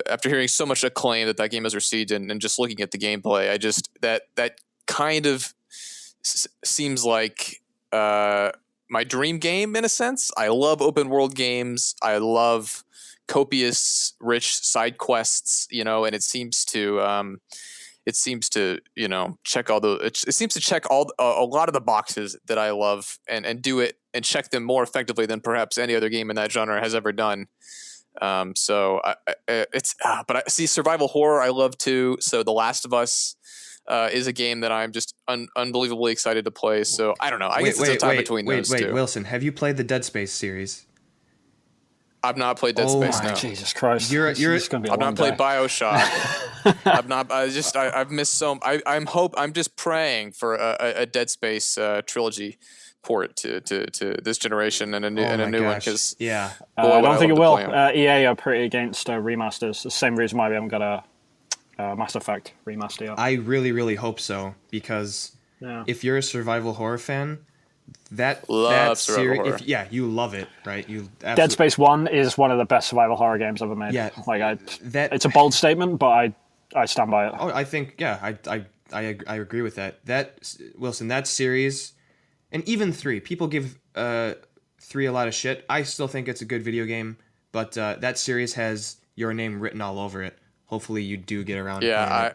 after hearing so much acclaim that game has received, and just looking at the gameplay, I just that kind of seems like my dream game in a sense. I love open world games. I love copious, rich side quests. And it seems to check a lot of the boxes that I love, and do it and check them more effectively than perhaps any other game in that genre has ever done. But I see survival horror I love too. So The Last of Us is a game that I'm just unbelievably excited to play. So I don't know. I guess it's a tie between those two. Wilson, have you played the Dead Space series? I've not played Dead Space. No. Jesus Christ! I've not played BioShock. I've not. I've missed so. I'm just praying for a Dead Space trilogy port to this generation and a new one because yeah, I don't think it will. EA are pretty against remasters. The same reason why we haven't got a Mass Effect remaster yet. I really, really hope so because if you're a survival horror fan, that survival horror. You love it, right? You Dead Space 1 is one of the best survival horror games ever made. Yeah, it's a bold statement, but I stand by it. Oh, I think I agree with that. That series, and even 3. People give 3 a lot of shit. I still think it's a good video game, but that series has your name written all over it. Hopefully, you do get around. I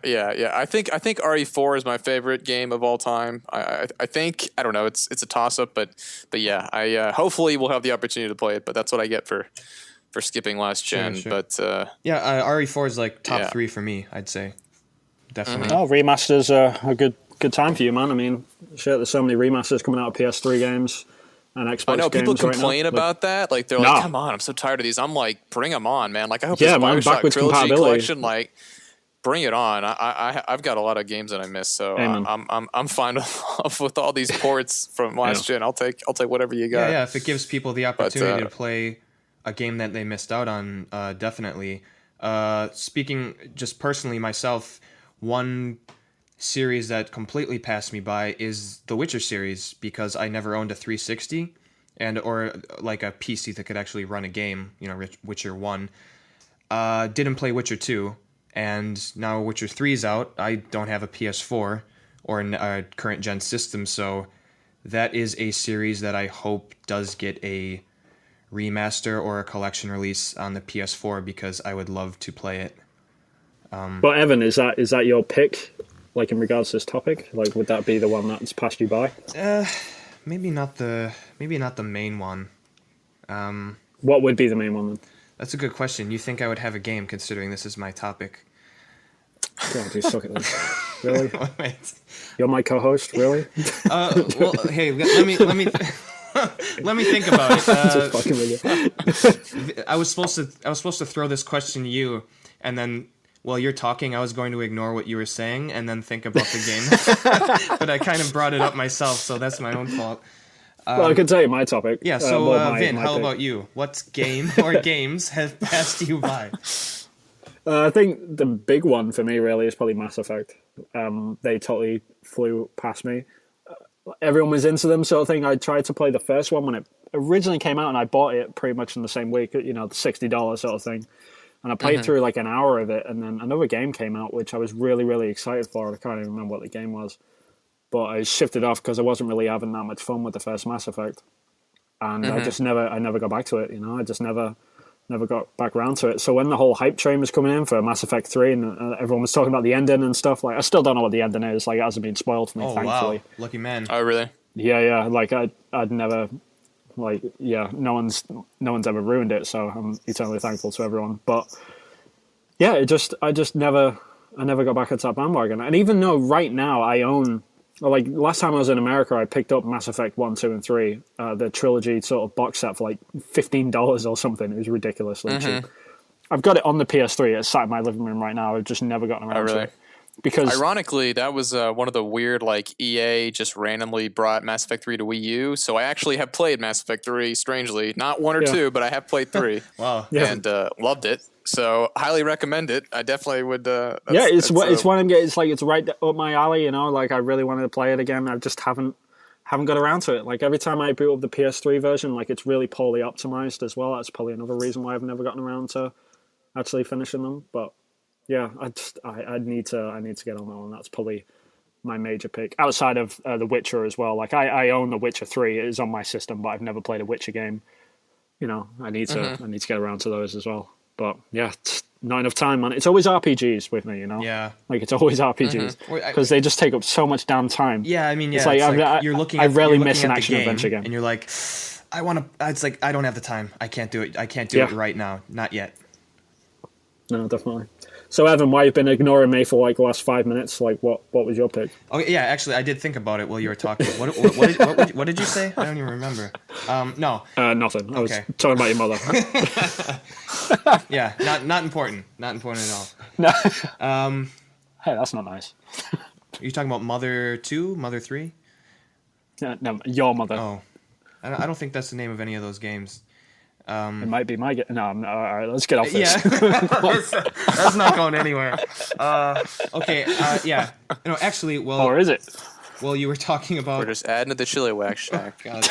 think RE4 is my favorite game of all time. I think I don't know. It's a toss up, but yeah. I hopefully we'll have the opportunity to play it. But that's what I get for skipping last gen. Sure. But RE4 is like top 3 for me. I'd say definitely. Oh, remasters are a good time for you, man. I mean, shit, there's so many remasters coming out of PS3 games. And Xbox I know people games complain about that. Like they're like, "Come on, I'm so tired of these." I'm like, "Bring them on, man!" Like I hope this Bioshock Trilogy collection, like, bring it on. I've got a lot of games that I miss, so I'm fine with all these ports from last gen. I'll take whatever you got. Yeah. If it gives people the opportunity to play a game that they missed out on, definitely. Speaking just personally myself, one series that completely passed me by is the Witcher series because I never owned a 360 or like a PC that could actually run a game, Witcher 1. Didn't play Witcher 2, and now Witcher 3's out. I don't have a PS4 or a current gen system, so that is a series that I hope does get a remaster or a collection release on the PS4 because I would love to play it. But Evan, is that your pick? Like in regards to this topic, like would that be the one that's passed you by? Maybe not the main one. What would be the main one then? That's a good question. You think I would have a game considering this is my topic? God, you suck at this. Really? Wait. You're my co-host, really? Well, hey, let me let me think about it. Just fucking with you. I was supposed to throw this question to you, and then while you're talking, I was going to ignore what you were saying and then think about the game. But I kind of brought it up myself, so that's my own fault. Well, I can tell you my topic. Yeah, so Vin, how about you? What game or games have passed you by? I think the big one for me really is probably Mass Effect. They totally flew past me. Everyone was into them sort of thing. I tried to play the first one when it originally came out, and I bought it pretty much in the same week, the $60 sort of thing. And I played through like an hour of it, and then another game came out, which I was really, really excited for. I can't even remember what the game was. But I shifted off because I wasn't really having that much fun with the first Mass Effect. And I never got back to it, I just never got back around to it. So when the whole hype train was coming in for Mass Effect 3 and everyone was talking about the ending and stuff, like I still don't know what the ending is. Like it hasn't been spoiled for me, thankfully. Wow. Lucky man. Oh, really? Yeah. Like I'd never... Like, yeah, no one's ever ruined it, so I'm eternally thankful to everyone. But yeah, I never got back into that bandwagon. And even though right now I own, like last time I was in America, I picked up Mass Effect 1, 2, and 3, the trilogy sort of box set for like $15 or something. It was ridiculously cheap. I've got it on the PS3. It's sat in my living room right now. I've just never gotten around to it. Because ironically, that was one of the weird, like EA just randomly brought Mass Effect 3 to Wii U. So I actually have played Mass Effect 3, strangely. Not 1 or 2, but I have played 3. Wow. And loved it. So highly recommend it. I definitely would. It's one I'm getting. It's like it's right up my alley. Like I really wanted to play it again. I just haven't got around to it. Like every time I boot up the PS3 version, like it's really poorly optimized as well. That's probably another reason why I've never gotten around to actually finishing them. But yeah, I need to get on that one. That's probably my major pick outside of The Witcher as well. Like I own The Witcher 3. It is on my system, but I've never played a Witcher game. I need to get around to those as well. But yeah, it's not enough time, man. It's always RPGs with me, Yeah. Like it's always RPGs because they just take up so much damn time. Yeah, I mean, it's like you're looking. I rarely miss an at action adventure game, and you're like, I want to. It's like I don't have the time. I can't do it. I can't do it right now. Not yet. No, definitely. So Evan, why you've been ignoring me for like the last 5 minutes? Like, what was your pick? Okay, yeah, actually, I did think about it while you were talking. What did you say? I don't even remember. No. Nothing. I was talking about your mother. Yeah, not important. Not important at all. No. Hey, that's not nice. Are you talking about Mother 2, Mother 3? No, your mother. Oh, I don't think that's the name of any of those games. It might be my. No, no, all right. Let's get off this. Yeah, that's not going anywhere. Okay, yeah. No, actually, well, Or is it? well, you were talking We're about. just adding to the chili wax shack. God,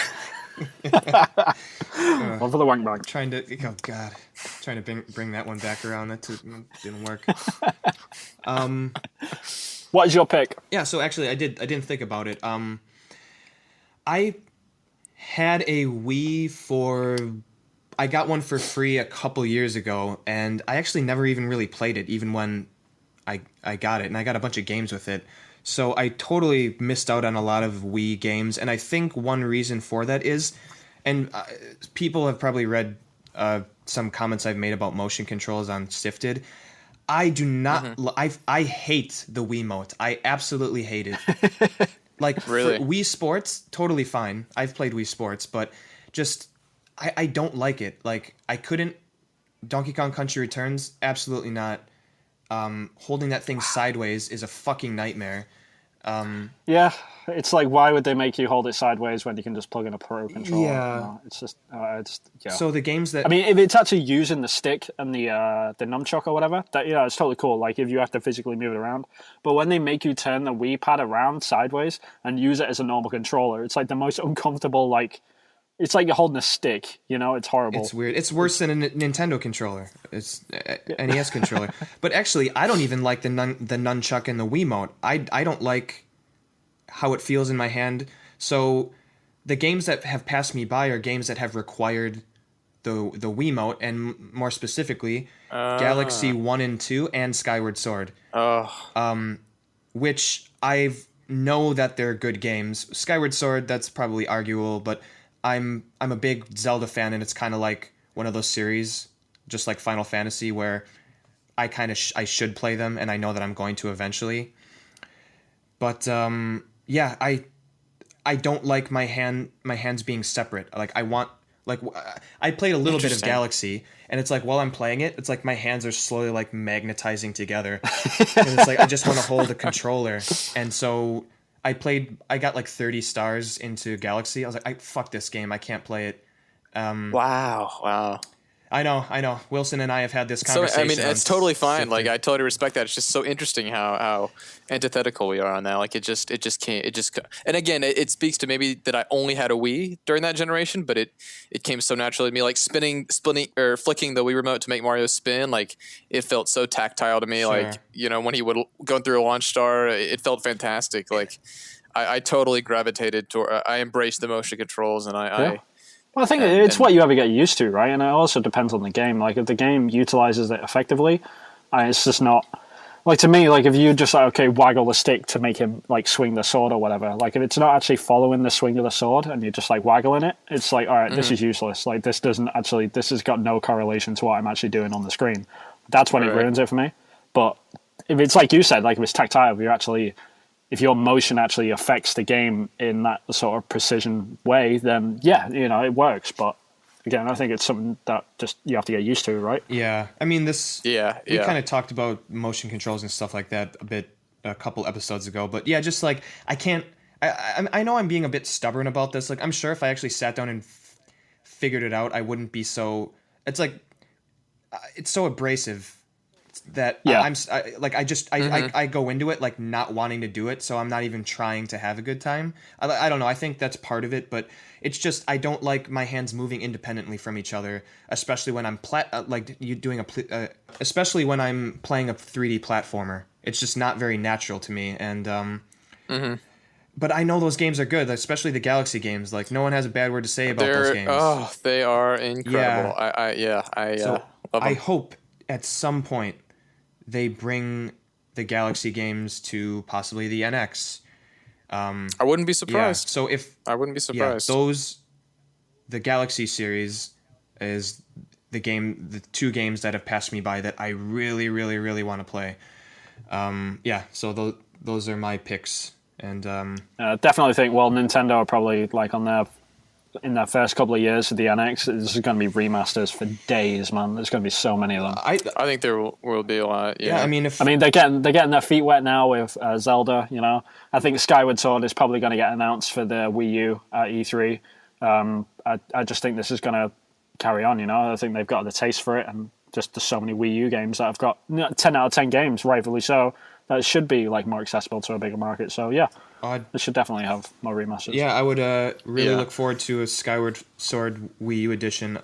One for the wank bag. trying to. Oh God, trying to bring that one back around. That didn't work. What is your pick? Yeah, so actually, I didn't think about it. I had a Wii for. I got one for free a couple years ago, and I actually never even really played it, even when I got it, and I got a bunch of games with it. So I totally missed out on a lot of Wii games, and I think one reason for that is, and people have probably read some comments I've made about motion controls on Sifted. I do not. I hate the Wiimote. I absolutely hate it. Like Really? for Wii Sports, totally fine. I've played Wii Sports, but just I don't like it. Like I couldn't. Donkey Kong Country Returns, absolutely not. Holding that thing sideways is a fucking nightmare. Yeah, it's like, why would they make you hold it sideways when you can just plug in a Pro controller? Yeah. No, it's just, yeah. So the games that I mean, if it's actually using the stick and the nunchuck or whatever, that it's totally cool. Like if you have to physically move it around, but when they make you turn the Wii pad around sideways and use it as a normal controller, it's like the most uncomfortable. Like it's like you're holding a stick. It's horrible. it's weird. It's worse than a Nintendo controller. It's a NES controller. But actually, I don't even like the nunchuck and the Wiimote. I don't like how it feels in my hand. So the games that have passed me by are games that have required the Wiimote, and more specifically, Galaxy 1 and 2 and Skyward Sword. Which I know that they're good games. Skyward Sword, that's probably arguable, but I'm a big Zelda fan, and it's kind of like one of those series, just like Final Fantasy, where I kind of I should play them, and I know that I'm going to eventually. But yeah, I don't like my hands being separate. Like I want I played a little bit of Interesting. Galaxy, and it's like while I'm playing it, it's like my hands are slowly like magnetizing together, and it's like I just want to hold a controller, and so. I got like 30 stars into Galaxy. I was like, fuck this game. I can't play it. Wow. I know. Wilson and I have had this So conversation. I mean, on it's totally fine. Sifted. Like I totally respect that. It's just so interesting how antithetical we are on that. Like it just can't. And again, it speaks to maybe that I only had a Wii during that generation, but it came so naturally to me. Like splitting or flicking the Wii remote to make Mario spin. Like it felt so tactile to me. Sure. Like when he would go through a launch star, it felt fantastic. Like I totally gravitated toward. I embraced the motion controls, and Well, I think it's what you ever get used to, right? And it also depends on the game. Like, if the game utilizes it effectively, it's just not... Like, to me, like, if you just, waggle the stick to make him, like, swing the sword or whatever, like, if it's not actually following the swing of the sword and you're just, like, waggling it, it's like, all right, this is useless. Like, this has got no correlation to what I'm actually doing on the screen. That's when it ruins it for me. But if it's like you said, like, if it's tactile, if your motion actually affects the game in that sort of precision way, then yeah, it works. But again, I think it's something that just you have to get used to, right? Yeah, I mean we kind of talked about motion controls and stuff like that a couple episodes ago. But yeah, just like I can't. I know I'm being a bit stubborn about this. Like I'm sure if I actually sat down and figured it out, I wouldn't be so. It's like it's so abrasive. That I go into it like not wanting to do it, so I'm not even trying to have a good time. I don't know. I think that's part of it, but it's just I don't like my hands moving independently from each other, especially when I'm especially when I'm playing a 3D platformer. It's just not very natural to me, and But I know those games are good, especially the Galaxy games. Like no one has a bad word to say about those games. Oh, they are incredible. So love I them. hope at some point they bring the Galaxy games to possibly the NX. I wouldn't be Yeah. surprised. So if I wouldn't be surprised. the Galaxy series is the two games that have passed me by that I really, really, really want to play. So those are my picks, and Definitely think. Well, Nintendo are probably like on their in their first couple of years of the NX, this is going to be remasters for days, man. There's going to be so many of them. I think there will be a lot. Yeah, I mean, they're getting their feet wet now with Zelda. You know, I think Skyward Sword is probably going to get announced for the Wii U at E3. I just think this is going to carry on. You know, I think they've got the taste for it, and just there's so many Wii U games that have got 10 out of 10 games, rightfully so. That should be like more accessible to a bigger market. So yeah, it should definitely have more remasters. Yeah, I would really look forward to a Skyward Sword Wii U edition.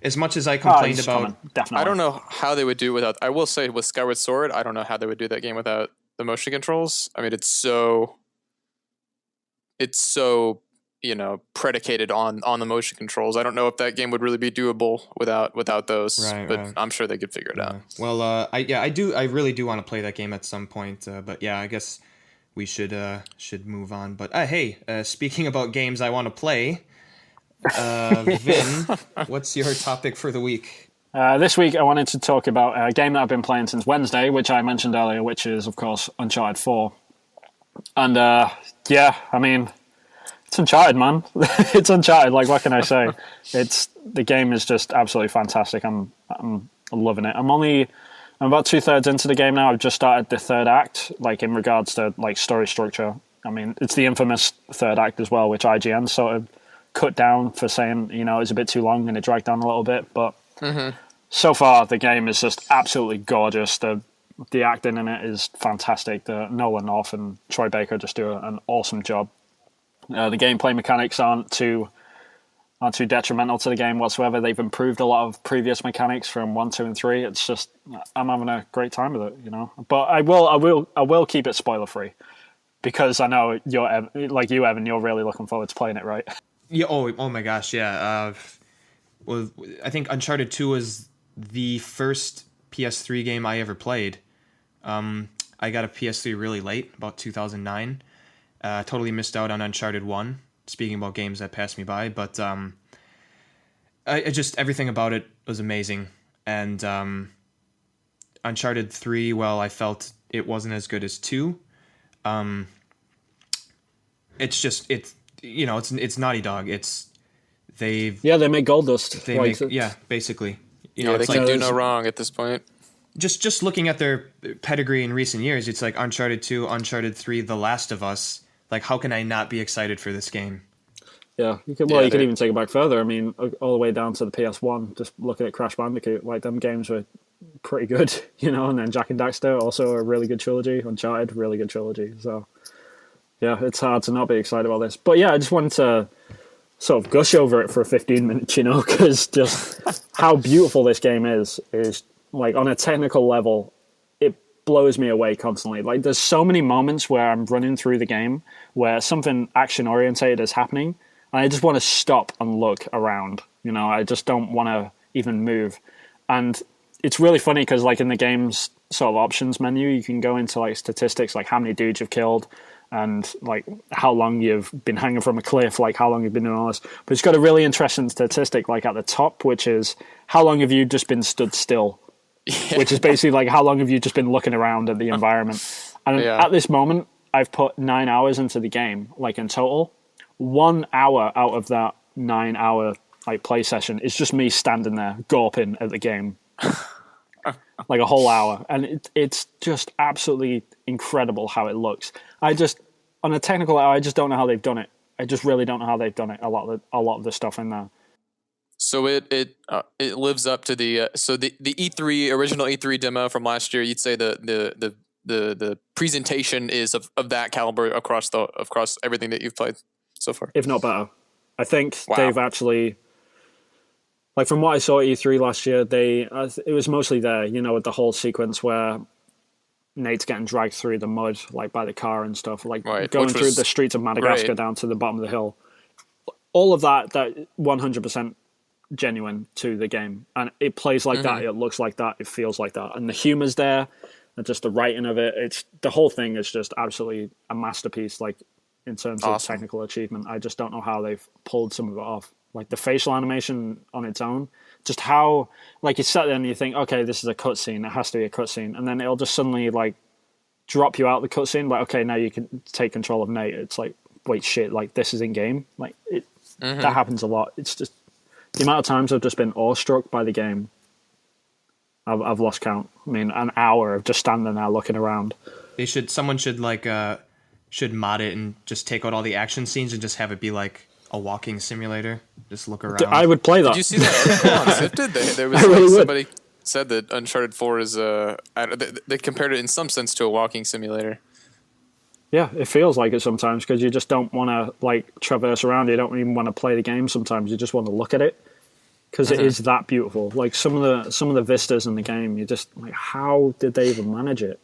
As much as I complained about, definitely. I don't know how they would do without. I will say with Skyward Sword, I don't know how they would do that game without the motion controls. I mean, it's so predicated on the motion controls. I don't know if that game would really be doable without those, but I'm sure they could figure it out. Well, I really do want to play that game at some point, but yeah, I guess we should move on. But hey, speaking about games I want to play, Vin, what's your topic for the week? This week I wanted to talk about a game that I've been playing since Wednesday, which I mentioned earlier, which is of course Uncharted 4. And I mean, it's Uncharted, man. It's Uncharted. Like, what can I say? The game is just absolutely fantastic. I'm loving it. I'm about 2/3 into the game now. I've just started the third act, like in regards to like story structure. I mean, it's the infamous third act as well, which IGN sort of cut down for saying, you know, it's a bit too long and it dragged down a little bit. But so far, the game is just absolutely gorgeous. The acting in it is fantastic. Nolan North and Troy Baker just do an awesome job. The gameplay mechanics aren't too detrimental to the game whatsoever. They've improved a lot of previous mechanics from 1, 2, and 3. It's just I'm having a great time with it, you know. But I will keep it spoiler free because I know you're like you, Evan. You're really looking forward to playing it, right? Yeah. Oh my gosh. Yeah. Well, I think Uncharted 2 was the first PS3 game I ever played. I got a PS3 really late, about 2009. Totally missed out on Uncharted 1, speaking about games that passed me by, but I just everything about it was amazing. And Uncharted 3, well, I felt it wasn't as good as 2. It's Naughty Dog. They make Gold Dust. Basically. They can do no wrong at this point. Just looking at their pedigree in recent years, it's like Uncharted 2, Uncharted 3, The Last of Us. Like, how can I not be excited for this game? Yeah, you could even take it back further. I mean, all the way down to the PS1. Just looking at Crash Bandicoot, like them games were pretty good, you know. And then Jak and Daxter, also a really good trilogy. Uncharted, really good trilogy. So, yeah, it's hard to not be excited about this. But yeah, I just wanted to sort of gush over it for 15 minutes, you know, because just how beautiful this game is like on a technical level. Blows me away constantly. Like, there's so many moments where I'm running through the game where something action orientated is happening and I just want to stop and look around, you know. I just don't want to even move. And it's really funny because like in the game's sort of options menu, you can go into like statistics, like how many dudes you've killed and like how long you've been hanging from a cliff, like how long you've been doing all this. But it's got a really interesting statistic like at the top, which is how long have you just been stood still? Yeah. Which is basically like how long have you just been looking around at the environment. And at this moment, I've put 9 hours into the game, like in total. 1 hour out of that 9 hour like play session is just me standing there gawping at the game. Like a whole hour. And it's just absolutely incredible how it looks. On a technical level, I just don't know how they've done it. I just really don't know how they've done it. A lot of the stuff in there. So it lives up to the E3 original E3 demo from last year. You'd say the presentation is of that caliber across everything that you've played so far, if not better. I think they've actually, like from what I saw at E3 last year, it was mostly there, you know, with the whole sequence where Nate's getting dragged through the mud like by the car and stuff, like going through the streets of Madagascar down to the bottom of the hill. All of that 100%. Genuine to the game, and it plays like that, it looks like that, it feels like that, and the humor's there, and just the writing of it, it's the whole thing is just absolutely a masterpiece, like in terms of technical achievement. I just don't know how they've pulled some of it off, like the facial animation on its own, just how like you sit there and you think, okay, this is a cutscene, it has to be a cutscene, and then it'll just suddenly like drop you out the cutscene, like okay, now you can take control of Nate. It's like, wait, shit, like this is in game, like That happens a lot. It's just the amount of times I've just been awestruck by the game. I've lost count. I mean, an hour of just standing there looking around. Someone should should mod it and just take out all the action scenes and just have it be like a walking simulator. Just look around. I would play that. Did you see that article on Sifted? There was really somebody said that Uncharted 4 is they compared it in some sense to a walking simulator. Yeah, it feels like it sometimes because you just don't want to like traverse around. You don't even want to play the game sometimes. You just want to look at it because it is that beautiful. Like some of the vistas in the game, you just like, how did they even manage it?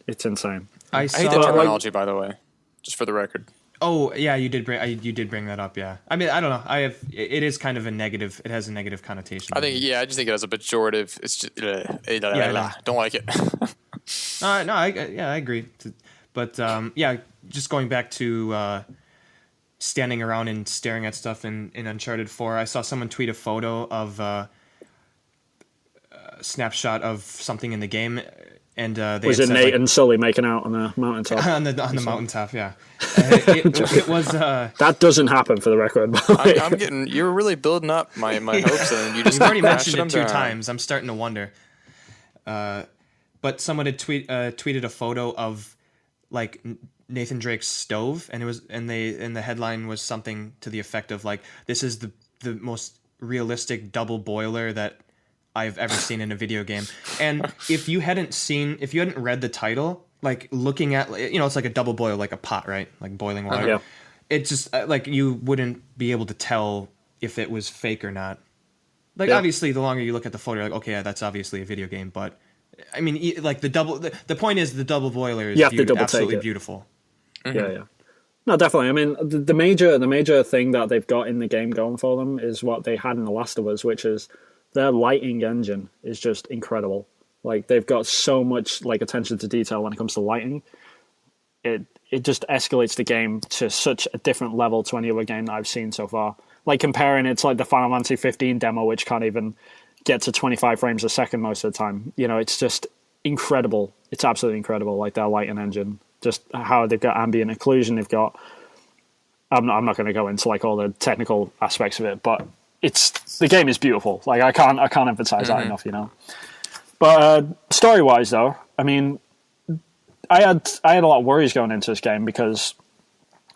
It's insane. I hate the terminology, by the way, just for the record. Oh yeah, you did bring that up. Yeah, I mean, I don't know. It is kind of a negative. It has a negative connotation. I just think it has a pejorative. It's just don't like it. No, I agree. But just going back to standing around and staring at stuff in Uncharted 4, I saw someone tweet a photo of a snapshot of something in the game, and they was it Nate and Sully making out on the mountaintop? on the mountaintop, yeah. It was that doesn't happen for the record. You're really building up my hopes, and you just you've already mentioned it 2 times. I'm starting to wonder. But someone had tweeted a photo of like Nathan Drake's stove, and the headline was something to the effect of like, this is the most realistic double boiler that I've ever seen in a video game. And if you hadn't read the title, like looking at, it's like a double boil, like a pot, right? Like boiling water. Yeah. It's just like you wouldn't be able to tell if it was fake or not. Like obviously the longer you look at the photo, you're like, okay, yeah, that's obviously a video game, but I mean, like the point is the double boiler is absolutely beautiful. Yeah. No, definitely. I mean, the major thing that they've got in the game going for them is what they had in The Last of Us, which is their lighting engine is just incredible. Like they've got so much like attention to detail when it comes to lighting. It just escalates the game to such a different level to any other game that I've seen so far. Like comparing it to like the Final Fantasy 15 demo, which can't even get to 25 frames a second most of the time. It's just incredible. It's absolutely incredible. Like their lighting engine, just how they've got ambient occlusion. They've got. I'm not going to go into like all the technical aspects of it, but the game is beautiful. Like I can't emphasize that enough. But story wise, though, I mean, I had a lot of worries going into this game because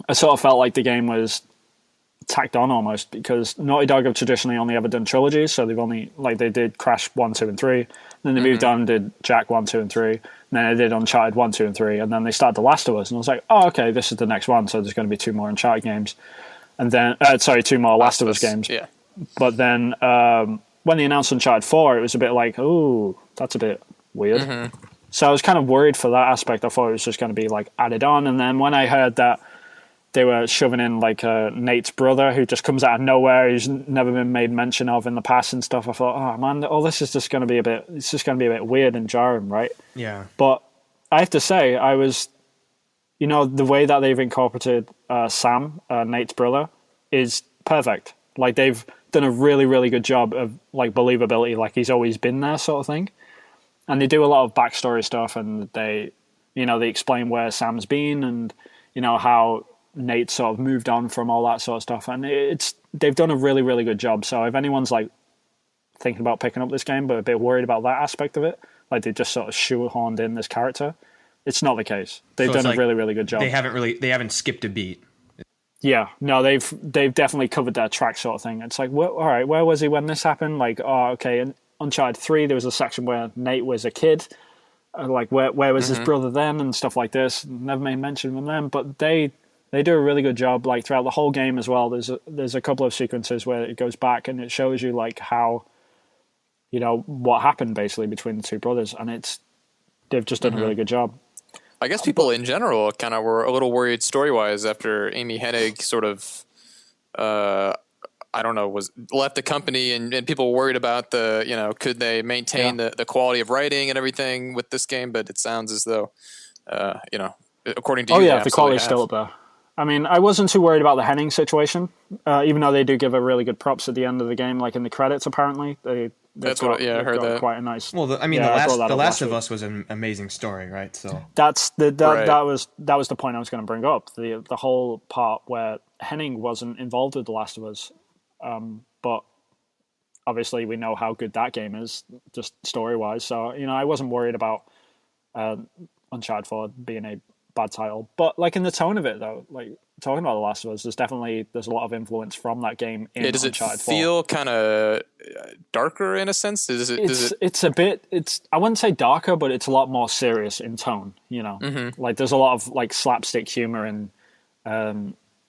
I sort of felt like the game was tacked on almost, because Naughty Dog have traditionally only ever done trilogies, so they've only they did Crash 1, 2, and 3, then they moved on and did Jak 1, 2, and 3, and then they did Uncharted 1, 2, and 3, and then they started The Last of Us, and I was like, oh, okay, this is the next one, so there's going to be 2 more Uncharted games, and then 2 more Last of Us games. Yeah. But then when they announced Uncharted 4, it was a bit like, ooh, that's a bit weird. So I was kind of worried for that aspect. I thought it was just going to be like added on, and then when I heard that they were shoving in like Nate's brother who just comes out of nowhere, who's never been made mention of in the past and stuff, I thought, oh man, this is just going to be a bit weird and jarring, right? Yeah. But I have to say, I was, the way that they've incorporated Sam, Nate's brother, is perfect. Like they've done a really, really good job of like believability, like he's always been there sort of thing. And they do a lot of backstory stuff, and they explain where Sam's been and, how Nate sort of moved on from all that sort of stuff, and they've done a really, really good job. So if anyone's like thinking about picking up this game but a bit worried about that aspect of it, like they just sort of shoehorned in this character, it's not the case. They've done a really, really good job. They haven't skipped a beat. Yeah, no, they've definitely covered their track sort of thing. It's like, well, all right, where was he when this happened? Like, oh, okay, in Uncharted 3, there was a section where Nate was a kid. Like, where was his brother then and stuff like this? Never made mention of them, but they do a really good job. Like throughout the whole game as well. There's a couple of sequences where it goes back and it shows you like how, what happened basically between the two brothers, and they've just done a really good job. I guess people in general kind of were a little worried story-wise after Amy Hennig sort of, was left the company, and people were worried about could they maintain the quality of writing and everything with this game? But it sounds as though, according to you, the quality is still up there. I mean, I wasn't too worried about the Henning situation, even though they do give a really good props at the end of the game, like in the credits. Apparently, I heard that. Quite a nice. Well, the Last of Us was an amazing story, right? So that was the point I was going to bring up. The whole part where Henning wasn't involved with The Last of Us, but obviously we know how good that game is, just story-wise. So, I wasn't worried about Uncharted 4 being a bad title. But, like, in the tone of it, though, like, talking about The Last of Us, there's a lot of influence from that game in does Uncharted it 4. feel kind of darker in a sense? It's a bit, I wouldn't say darker, but it's a lot more serious in tone, Like, there's a lot of, like, slapstick humor in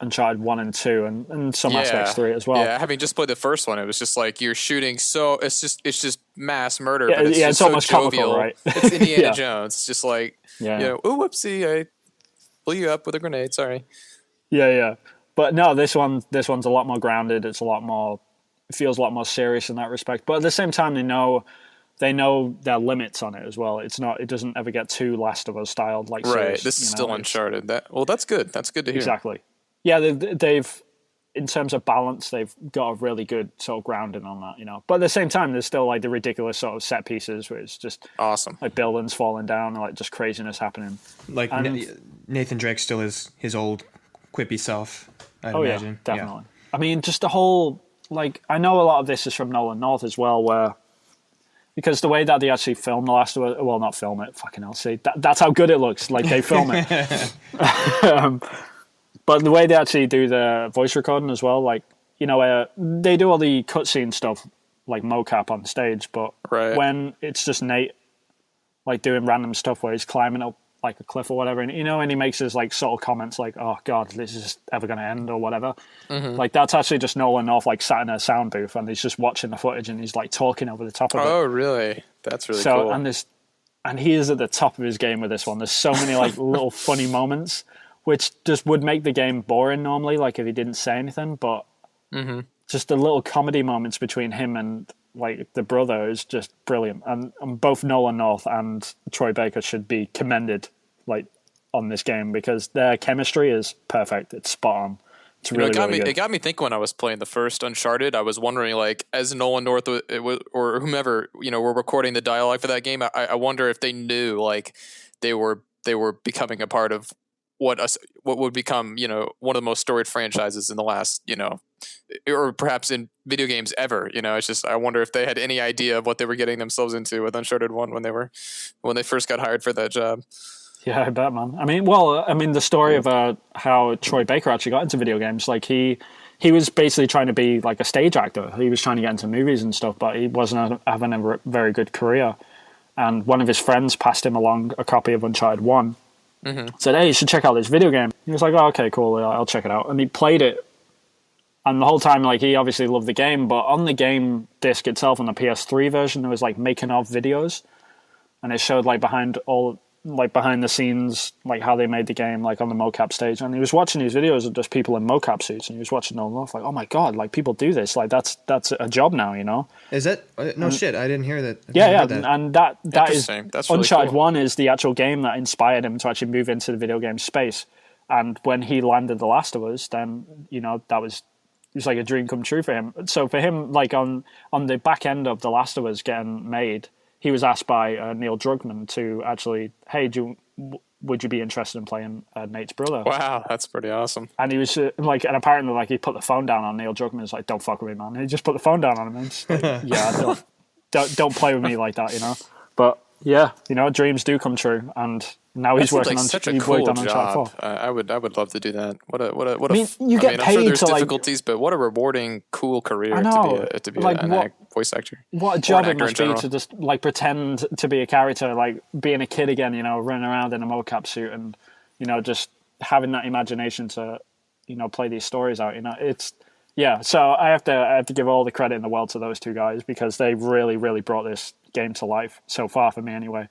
Uncharted 1 and 2 and some aspects 3 as well. Yeah, having just played the first one, it was just like you're shooting, so it's just mass murder, Yeah, but it's just it's so almost jovial. comical, right? It's Indiana Yeah. Jones. It's just like, Yeah. oh, whoopsie, I blew you up with a grenade, sorry. Yeah. But no, this one's a lot more grounded. It feels a lot more serious in that respect. But at the same time, they know their limits on it as well. It doesn't ever get too Last of Us styled, like Right. serious, This is still Uncharted. That's good. That's good to hear. Exactly. Yeah, they've in terms of balance, they've got a really good sort of grounding on that, But at the same time, there's still like the ridiculous sort of set pieces where it's just awesome, like buildings falling down and like just craziness happening. Like Nathan Drake still is his old quippy self, I'd imagine. Yeah, definitely. Yeah. I mean, just the whole, like, I know a lot of this is from Nolan North as well, because the way that they actually film The Last of Us, well, not film it, fucking hell, see, that's how good it looks, like they film it. But the way they actually do the voice recording as well, like, they do all the cutscene stuff, like mocap on stage, but when it's just Nate, like, doing random stuff where he's climbing up like a cliff or whatever, and and he makes his like subtle comments like, "Oh God, this is ever going to end" or whatever. Mm-hmm. Like that's actually just Nolan North like sat in a sound booth and he's just watching the footage and he's like talking over the top of it. Oh, really? That's really cool. And he is at the top of his game with this one. There's so many like little funny moments, which just would make the game boring normally, like if he didn't say anything. But just the little comedy moments between him and like the brother is just brilliant, and both Nolan North and Troy Baker should be commended like on this game because their chemistry is perfect. It's spot on. It's really, really good. It got me thinking when I was playing the first Uncharted. I was wondering, like, as Nolan North or whomever were recording the dialogue for that game, I wonder if they knew like they were becoming a part of what would become one of the most storied franchises in the last or perhaps in video games ever. It's just I wonder if they had any idea of what they were getting themselves into with Uncharted 1 when they first got hired for that job. Yeah, I bet, man. I mean, the story of how Troy Baker actually got into video games, like he was basically trying to be like a stage actor. He was trying to get into movies and stuff, but he wasn't having a very good career. And one of his friends passed him along a copy of Uncharted 1. Mm-hmm. Said, "Hey, you should check out this video game." He was like, "Oh, okay, cool, I'll check it out." And he played it. And the whole time, like, he obviously loved the game, but on the game disc itself, on the PS3 version, there was, like, making-of videos. And it showed, like, behind the scenes, like, how they made the game, like, on the mocap stage. And he was watching these videos of just people in mocap suits, and he was watching Nolan North, like, oh, my God, like, people do this. Like, that's a job now, Is that... No shit, I didn't hear that. And that is... That's really Uncharted cool. 1 is the actual game that inspired him to actually move into the video game space. And when he landed The Last of Us, then, that was... It was like a dream come true for him. So for him, like on the back end of The Last of Us getting made, he was asked by Neil Druckmann to actually, hey, would you be interested in playing Nate's brother? Wow, that's pretty awesome. And he was like, and apparently, like, he put the phone down on Neil Druckmann. He's like, "Don't fuck with me, man." And he just put the phone down on him. And just like, yeah, don't play with me like that, But yeah, dreams do come true, and now he's working on such a he's cool worked on job. Uncharted 4. I would love to do that. You get I'm paid sure there's to, like- difficulties, but what a rewarding, cool career I know. to be Like, a voice actor. What a Or job an it actor must in be general. to just like pretend to be a character, like being a kid again, running around in a mocap suit and just having that imagination to play these stories out. It's So I have to give all the credit in the world to those two guys because they really, really brought this game to life so far for me. Anyway,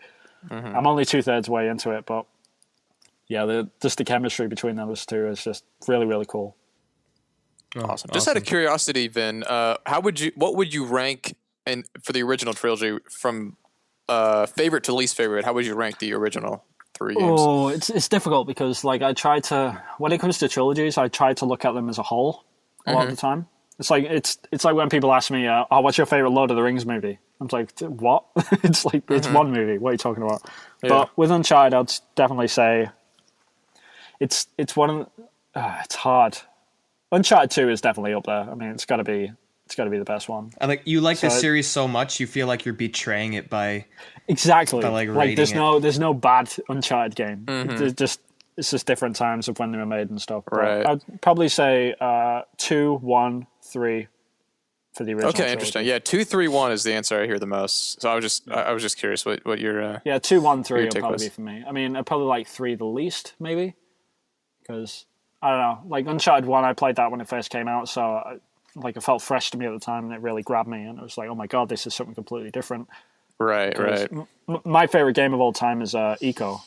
I'm only 2/3 way into it, but yeah, just the chemistry between those two is just really, really cool. Awesome. Just out of curiosity, Vin, what would you rank for the original trilogy from favorite to least favorite? How would you rank the original 3 games? Oh, it's difficult because like I try to, when it comes to trilogies, I try to look at them as a whole a lot of the time. It's like when people ask me, what's your favorite Lord of the Rings movie? I'm like, what? It's like it's one movie. What are you talking about? Yeah. But with Uncharted, I'd definitely say it's one of the, it's hard Uncharted 2 is definitely up there. I mean, it's got to be the best one. I like the series so much, you feel like you're betraying it by exactly like there's no bad Uncharted game. Mm-hmm. It's just different times of when they were made and stuff. But Right. I'd probably say 2, 1, 3 for the original. Okay, interesting. Yeah, 2, 3, 1 is the answer I hear the most. So I was just curious what your 2, 1, 3 your will take probably was. be for me. I mean, I'd probably like 3 the least, maybe, because I don't know. Like Uncharted 1, I played that when it first came out, so it felt fresh to me at the time, and it really grabbed me, and it was like, oh my god, this is something completely different. Right. My favorite game of all time is Eco,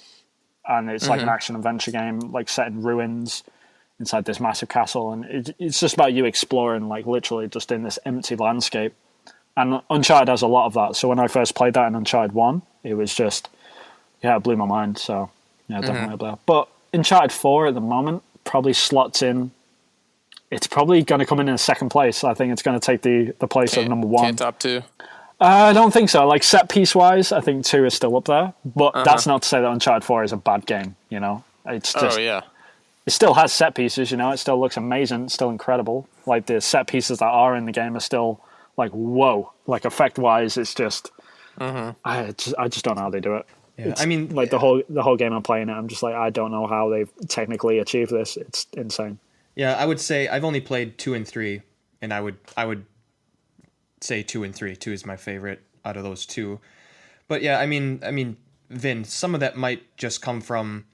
and it's like an action adventure game, like set in ruins inside this massive castle, and it's just about you exploring, like literally just in this empty landscape. And Uncharted has a lot of that. So when I first played that in Uncharted 1, it was just, it blew my mind. So yeah, definitely up there. But Uncharted 4 at the moment probably slots in. It's probably going to come in second place. I think it's going to take the place of number 1. Can't top 2. I don't think so. Like set piece wise, I think 2 is still up there. But that's not to say that Uncharted 4 is a bad game. You know, it's just it still has set pieces. You know, it still looks amazing. It's still incredible. Like the set pieces that are in the game are still like whoa. Like effect wise, it's just I just don't know how they do it. Yeah, I mean, like the whole game I'm playing it, I'm just like I don't know how they've technically achieved this. It's insane. Yeah, I would say I've only played 2 and 3, and I would say 2 and 3. 2 is my favorite out of those two. But yeah, I mean, Vin, some of that might just come from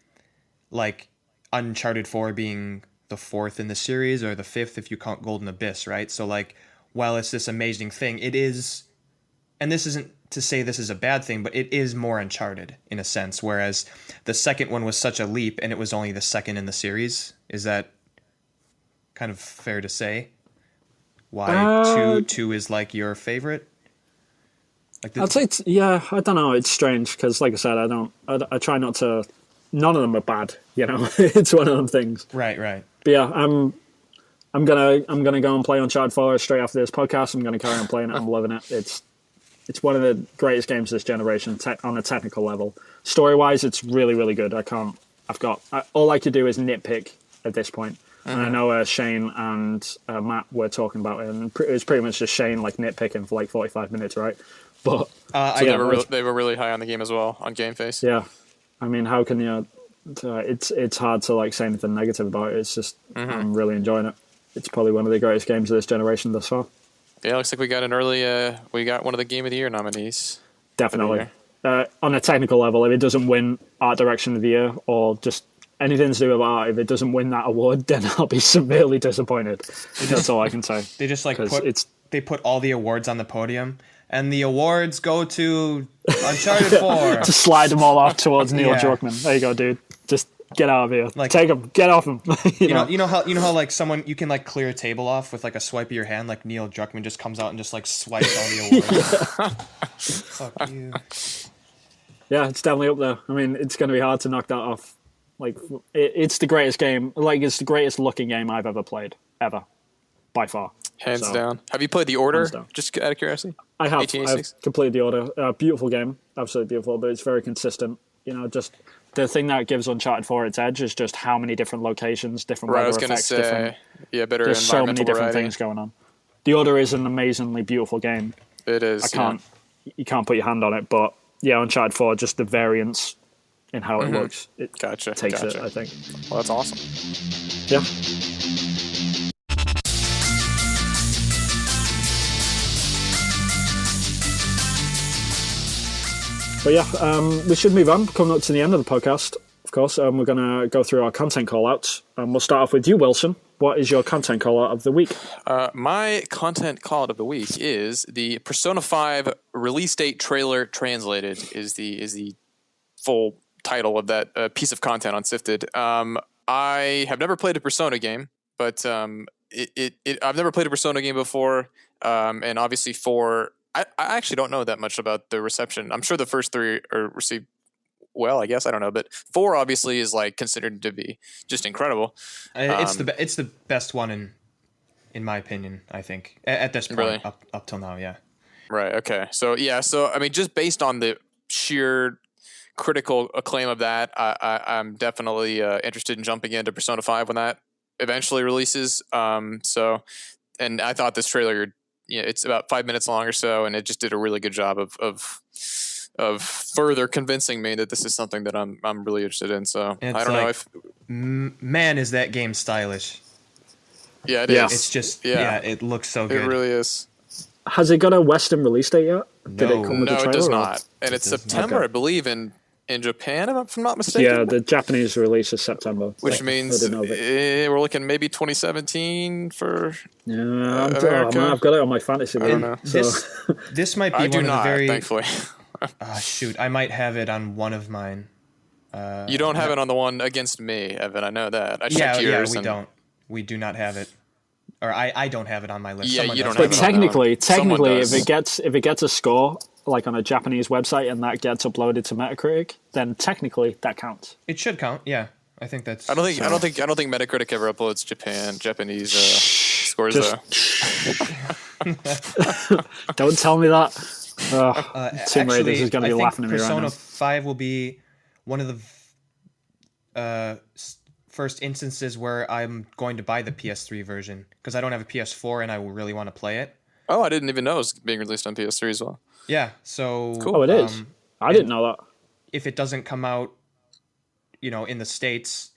like Uncharted 4 being the 4th in the series, or the 5th if you count Golden Abyss, right? So like, while it's this amazing thing, it is, and this isn't to say this is a bad thing, but it is more Uncharted in a sense, whereas the second one was such a leap and it was only the second in the series. Is that kind of fair to say? Why two is like your favorite? Like I'd say I don't know. It's strange because, like I said, I try not to. None of them are bad, you know. It's one of them things. Right. But yeah, I'm gonna go and play Uncharted 4 straight after this podcast. I'm gonna carry on playing it. I'm loving it. It's one of the greatest games of this generation on a technical level. Story wise, it's really really good. All I could do is nitpick at this point. And I know Shane and Matt were talking about it, and it was pretty much just Shane like nitpicking for like 45 minutes, right? But they were really high on the game as well on Game Face. Yeah, I mean, how can you? It's hard to like say anything negative about it. It's just I'm really enjoying it. It's probably one of the greatest games of this generation thus far. Yeah, looks like we got we got one of the Game of the Year nominees. Definitely. On a technical level, if it doesn't win Art Direction of the Year or just anything to do with art, if it doesn't win that award, then I'll be severely disappointed. That's all I can say. They just put all the awards on the podium, and the awards go to Uncharted 4. To slide them all off towards Neil Druckmann. There you go, dude. Just get out of here. Like, take them. Get off him. you know how like someone you can like clear a table off with like a swipe of your hand. Like Neil Druckmann just comes out and just like swipes all the awards. Fuck you. Yeah, it's definitely up there. I mean, it's going to be hard to knock that off. Like, it's the greatest game. Like, it's the greatest looking game I've ever played, ever, by far. Hands down. Have you played The Order? Just out of curiosity. I have. I've completed The Order. Beautiful game, absolutely beautiful. But it's very consistent. You know, just the thing that gives Uncharted 4 its edge is just how many different locations, different weather effects, better. There's so many different things going on. The Order is an amazingly beautiful game. It is. You can't put your hand on it, but yeah, Uncharted 4, just the variance in how it looks, it takes it, I think. Well, that's awesome. Yeah. But yeah, we should move on. Coming up to the end of the podcast, of course, we're going to go through our content call-outs. We'll start off with you, Wilson. What is your content call-out of the week? My content call-out of the week is the Persona 5 release date trailer translated is the full title of that piece of content on Sifted. I have never played a Persona game, but I've never played a Persona game before, and obviously 4. I actually don't know that much about the reception. I'm sure the first 3 are received well, I guess. I don't know, but 4 obviously is like considered to be just incredible. It's the best one in my opinion, I think, at this point. Really? up till now, yeah. Right. Okay. So I mean, just based on the sheer critical acclaim of that, I'm definitely interested in jumping into Persona 5 when that eventually releases. So, and I thought this trailer, it's about 5 minutes long or so, and it just did a really good job of further convincing me that this is something that I'm really interested in. So And I it's don't know like, if man, is that game stylish? yeah, it Yeah. is. It's just Yeah. it looks so It good. really is. Has it got a Western release date yet? Did it No. come with the No, trailer? it does or- not, and It it's does not. September, Okay. I believe, in Japan, if I'm not mistaken. Yeah, the Japanese release is September. Which I means didn't know that. we're looking maybe 2017 for. Yeah, America? I've got it on my fantasy league. don't know. So This might be I one do of the not, very. thankfully. Shoot, I might have it on one of mine. You don't have it on the one against me, Evan. I know that. I checked Yeah, yours. we and don't. We do not have it, or I don't have it on my list. Yeah, Someone you does don't have have but it on it. technically, Someone does. if it gets a score like on a Japanese website and that gets uploaded to Metacritic, then technically that counts. It should count. Yeah, I think that's. I don't think Metacritic ever uploads Japanese scores Just- though. Don't tell me that. Tomb Raiders is going to be I think laughing at me right Persona now. 5 will be one of the first instances where I'm going to buy the PS3 version because I don't have a PS4 and I will really want to play it. Oh, I didn't even know it was being released on PS3 as well. Yeah, so Cool. Oh, it is. I didn't know that. if it doesn't come out, in the States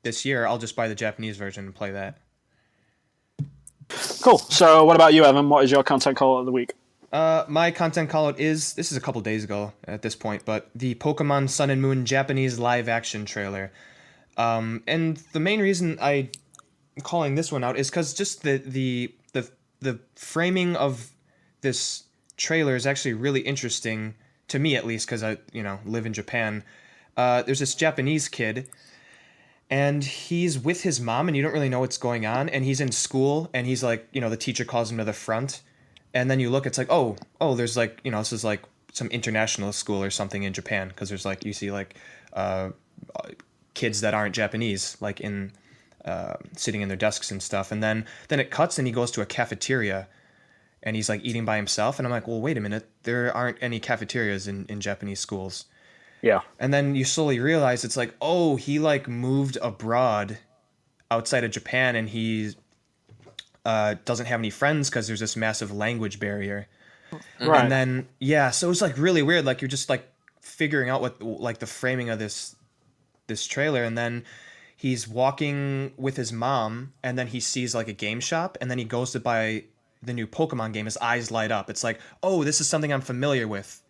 this year, I'll just buy the Japanese version and play that. Cool. So, what about you, Evan? What is your content call of the week? My content call out this is a couple days ago at this point, but the Pokemon Sun and Moon Japanese live action trailer. And the main reason I'm calling this one out is because just the framing of this trailer is actually really interesting to me, at least, because I live in Japan. There's this Japanese kid, and he's with his mom, and you don't really know what's going on, and he's in school, and he's like, the teacher calls him to the front, and then you look, it's like, oh, there's like, this is like some international school or something in Japan, because there's like, you see like kids that aren't Japanese, like in sitting in their desks and stuff, and then it cuts, and he goes to a cafeteria, and he's like eating by himself, and I'm like, well, wait a minute, there aren't any cafeterias in Japanese schools. Yeah. And then you slowly realize it's like, oh, he like moved abroad outside of Japan, and he doesn't have any friends because there's this massive language barrier. Right. And then so it's like really weird. Like you're just like figuring out what like the framing of this trailer, and then he's walking with his mom, and then he sees like a game shop, and then he goes to buy the new Pokemon game. His eyes light up. It's like, oh, this is something I'm familiar with.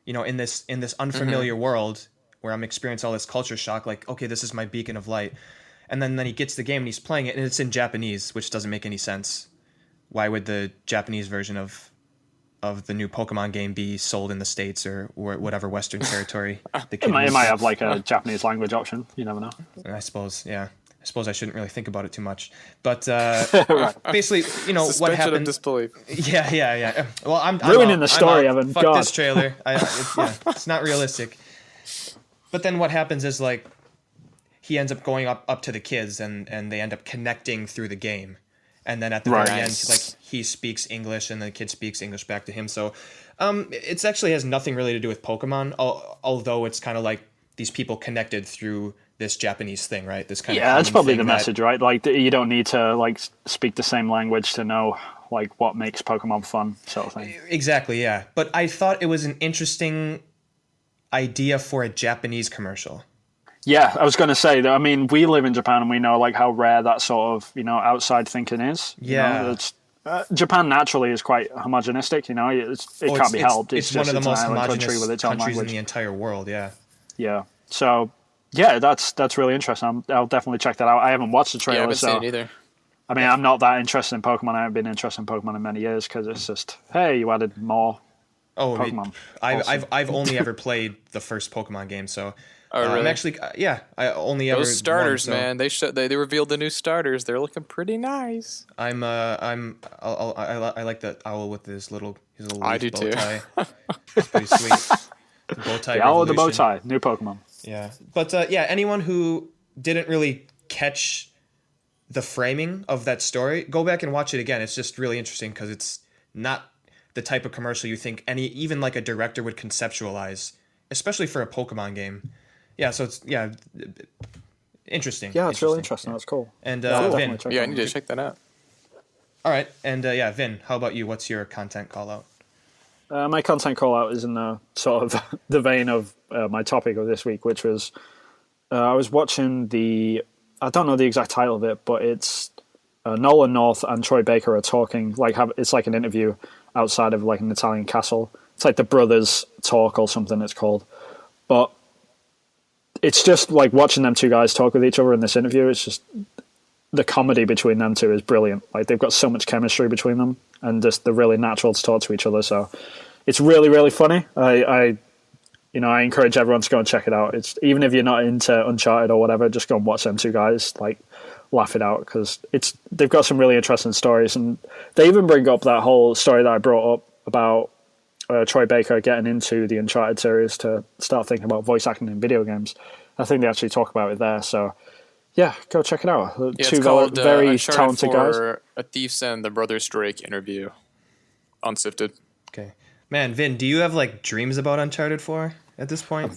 In this unfamiliar world where I'm experiencing all this culture shock, like, okay, this is my beacon of light. And then he gets the game and he's playing it, and it's in Japanese, which doesn't make any sense. Why would the Japanese version of the new Pokemon game be sold in the States or whatever Western territory the kid It might have like a Japanese language option. You never know. I suppose, yeah. I suppose I shouldn't really think about it too much. But Right. basically, what Suspension of happened... disbelief. Yeah. Well, I'm Ruining out. the story, I'm out. Evan. Fuck God. this trailer. It's not realistic. But then what happens is like he ends up going up to the kids, and they end up connecting through the game. And then at the Right. very end, like he speaks English, and the kid speaks English back to him. So it's actually has nothing really to do with Pokemon, although it's kind of like these people connected through this Japanese thing, right? This kind of Yeah, that's common probably thing the that- message, right? Like you don't need to like speak the same language to know like what makes Pokemon fun, sort of thing. Exactly, yeah. But I thought it was an interesting idea for a Japanese commercial. Yeah, I was going to say that. I mean, we live in Japan and we know like how rare that sort of outside thinking is. Yeah. It's, Japan naturally is quite homogenistic. It can't be helped. It's just one of the most an island homogenous country with its own countries in language. the entire world. Yeah. Yeah. So yeah, that's really interesting. I'll definitely check that out. I haven't watched the Yeah, I trailer, haven't so seen it either. I mean, I'm not that interested in Pokemon. I haven't been interested in Pokemon in many years because it's just, hey, you added more Oh, Pokemon. I've only ever played the first Pokemon game, so Oh, really? I'm actually I only ever Those starters, won, so man. They revealed the new starters. They're looking pretty nice. I like the owl with his little I leaf do bow too. tie. It's pretty sweet. The bow tie. The owl with the bow revolution. tie, new Pokemon. Yeah, but anyone who didn't really catch the framing of that story, go back and watch it again. It's just really interesting because it's not the type of commercial you think even like a director would conceptualize, especially for a Pokemon game. Yeah, so interesting. Yeah, it's really interesting. That's cool. And I'll Vin, definitely check Yeah, that I need out. to check that out. all right, and Vin, how about you? What's your content call out? My content call out is in the sort of the vein of my topic of this week, which was I was watching I don't know the exact title of it, but it's Nolan North and Troy Baker are talking. It's like an interview outside of like an Italian castle. It's like the brothers talk or something. It's called, but it's just like watching them two guys talk with each other in this interview. It's just the comedy between them two is brilliant. Like they've got so much chemistry between them, and just they're really natural to talk to each other. So it's really, really funny. I encourage everyone to go and check it out. It's even if you're not into Uncharted or whatever, just go and watch them two guys like laugh it out, because they've got some really interesting stories, and they even bring up that whole story that I brought up about Troy Baker getting into the Uncharted series to start thinking about voice acting in video games. I think they actually talk about it there. So yeah, go check it out. Yeah, two it's called very Uncharted talented guys. for A Thief's End, the Brothers Drake interview on Sifted. Okay, man, Vin, do you have like dreams about Uncharted 4 at this point?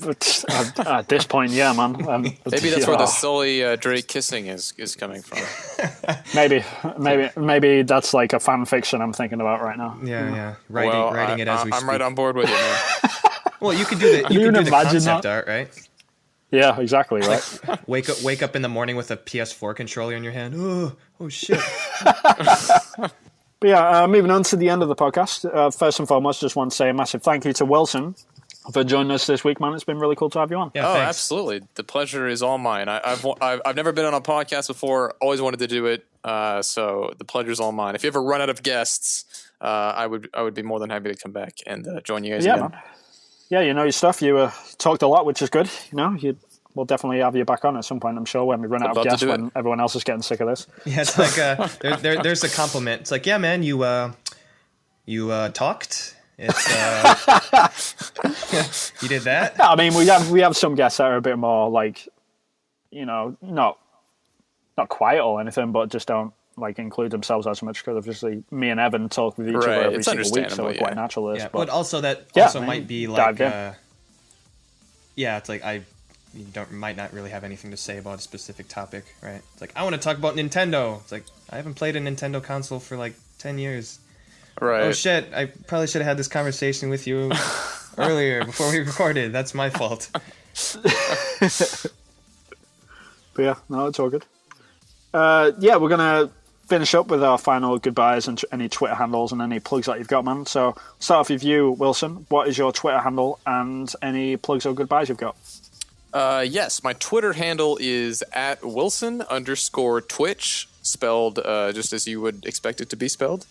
At this point, yeah, man. Maybe that's where the Sully Drake kissing is coming from. Maybe that's like a fan fiction I'm thinking about right now. Yeah. Writing it as we speak. I'm right on board with you, man. Well, you could do the you can imagine concept that? art, right? Yeah, exactly, right? Wake up in the morning with a PS4 controller in your hand. Oh shit. But yeah, moving on to the end of the podcast. First and foremost, just want to say a massive thank you to Wilson for joining us this week, man. It's been really cool to have you on. Yeah, oh, thanks. absolutely. The pleasure is all mine. I've never been on a podcast before. Always wanted to do it. So the pleasure is all mine. If you ever run out of guests, I would be more than happy to come back and join you guys again. Man. Yeah, you know your stuff. You talked a lot, which is good. You know, we'll definitely have you back on at some point, I'm sure, when we run out of guests, when everyone else is getting sick of this. Yeah, it's like there's a compliment. It's like, yeah, man, you talked. It's you did that. I mean, we have some guests that are a bit more like, you know, not quiet or anything, but just don't like include themselves as much, because obviously me and Evan talk with each other every single week, so we're quite natural at this. Yeah, but also that might be like, it's like might not really have anything to say about a specific topic, right? It's like, I want to talk about Nintendo. It's like, I haven't played a Nintendo console for like 10 years. Right. Oh shit, I probably should have had this conversation with you earlier before we recorded. That's my fault. But yeah, no, it's all good. We're going to finish up with our final goodbyes and any Twitter handles and any plugs that you've got, man. So start off with you, Wilson. What is your Twitter handle and any plugs or goodbyes you've got? Yes, my Twitter handle is @Wilson_Twitch, spelled just as you would expect it to be spelled.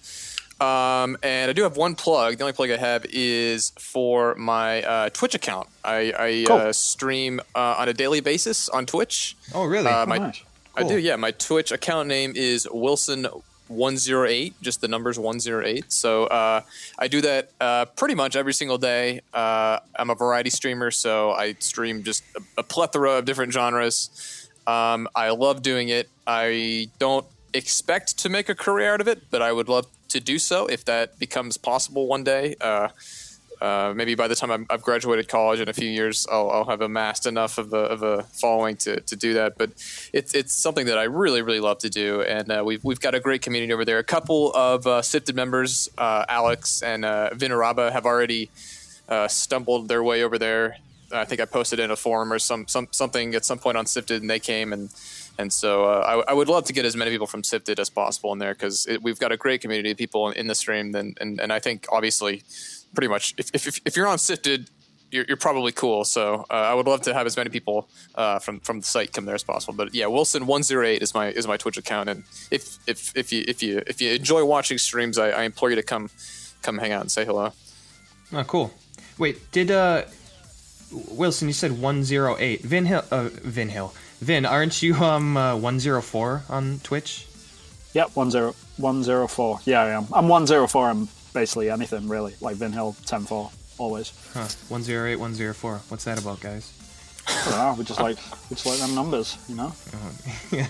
And I do have one plug. The only plug I have is for my Twitch account. I stream on a daily basis on Twitch. Oh, really? Nice. I do, yeah. My Twitch account name is Wilson108, just the numbers 108. So I do that pretty much every single day. I'm a variety streamer, so I stream just a plethora of different genres. I love doing it. I don't expect to make a career out of it, but I would love to do so if that becomes possible one day. Maybe by the time I've graduated college in a few years, I'll have amassed enough of a following to do that. But it's something that I really, really love to do, and we've got a great community over there. A couple of Sifted members, Alex and Vinaraba, have already stumbled their way over there. I think I posted in a forum or something at some point on Sifted, and they came and so I would love to get as many people from Sifted as possible in there, because we've got a great community of people in the stream, and I think obviously pretty much if you're on Sifted, you're probably cool. So I would love to have as many people from the site come there as possible. But yeah, Wilson108 is my Twitch account, and if you enjoy watching streams, I implore you to come hang out and say hello. Oh, cool. Wait, did Wilson? You said 108. Vin, aren't you 104 on Twitch? Yep, 104. Yeah, I am. I'm 104. I'm basically anything really, like Vin Hill 104 always. 108, 104. What's that about, guys? I don't know. We just like them numbers, you know. Yeah.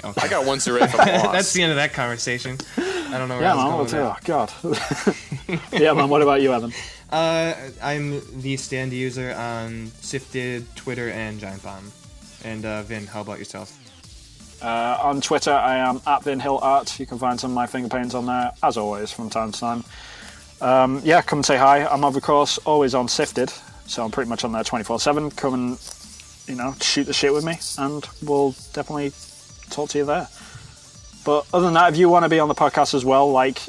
Okay. I got 108 from Lost. That's the end of that conversation. I don't know where Yeah, I man. was going with that. Oh God. Yeah, man. What about you, Evan? I'm the stand user on Sifted, Twitter, and Giant Bomb. And Vin, how about yourself? On Twitter, I am at VinHillArt. You can find some of my finger paints on there, as always, from time to time. Come and say hi. I'm, of course, always on Sifted, so I'm pretty much on there 24/7. Come and, shoot the shit with me, and we'll definitely talk to you there. But other than that, if you want to be on the podcast as well, like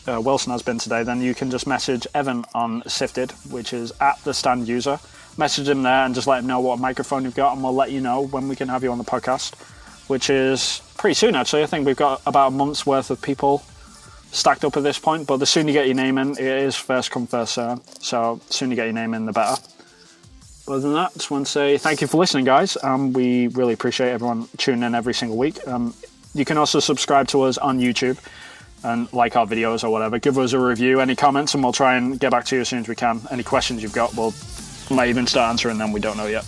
Wilson has been today, then you can just message Evan on Sifted, which is at the stand user. Message him there and just let him know what microphone you've got, and we'll let you know when we can have you on the podcast, which is pretty soon, actually. I think we've got about a month's worth of people stacked up at this point, but the sooner you get your name in, it is first come, first serve. So the sooner you get your name in, the better. But other than that, just want to say thank you for listening, guys. We really appreciate everyone tuning in every single week. You can also subscribe to us on YouTube and like our videos or whatever. Give us a review, any comments, and we'll try and get back to you as soon as we can. Any questions you've got, we might even start answering them. We don't know yet.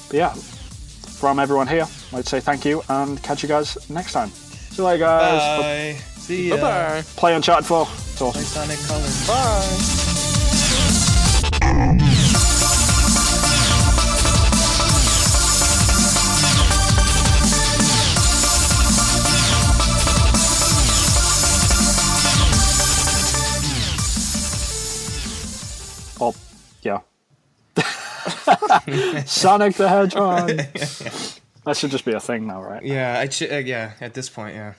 But yeah, from everyone here, I'd like to say thank you and catch you guys next time. See you later, guys. Bye. See ya. Bye-bye. Play Uncharted 4. It's awesome. Play Sonic Colors. Bye. Oh, yeah. Sonic the Hedgehog. That should just be a thing now, right? Yeah, at this point, yeah.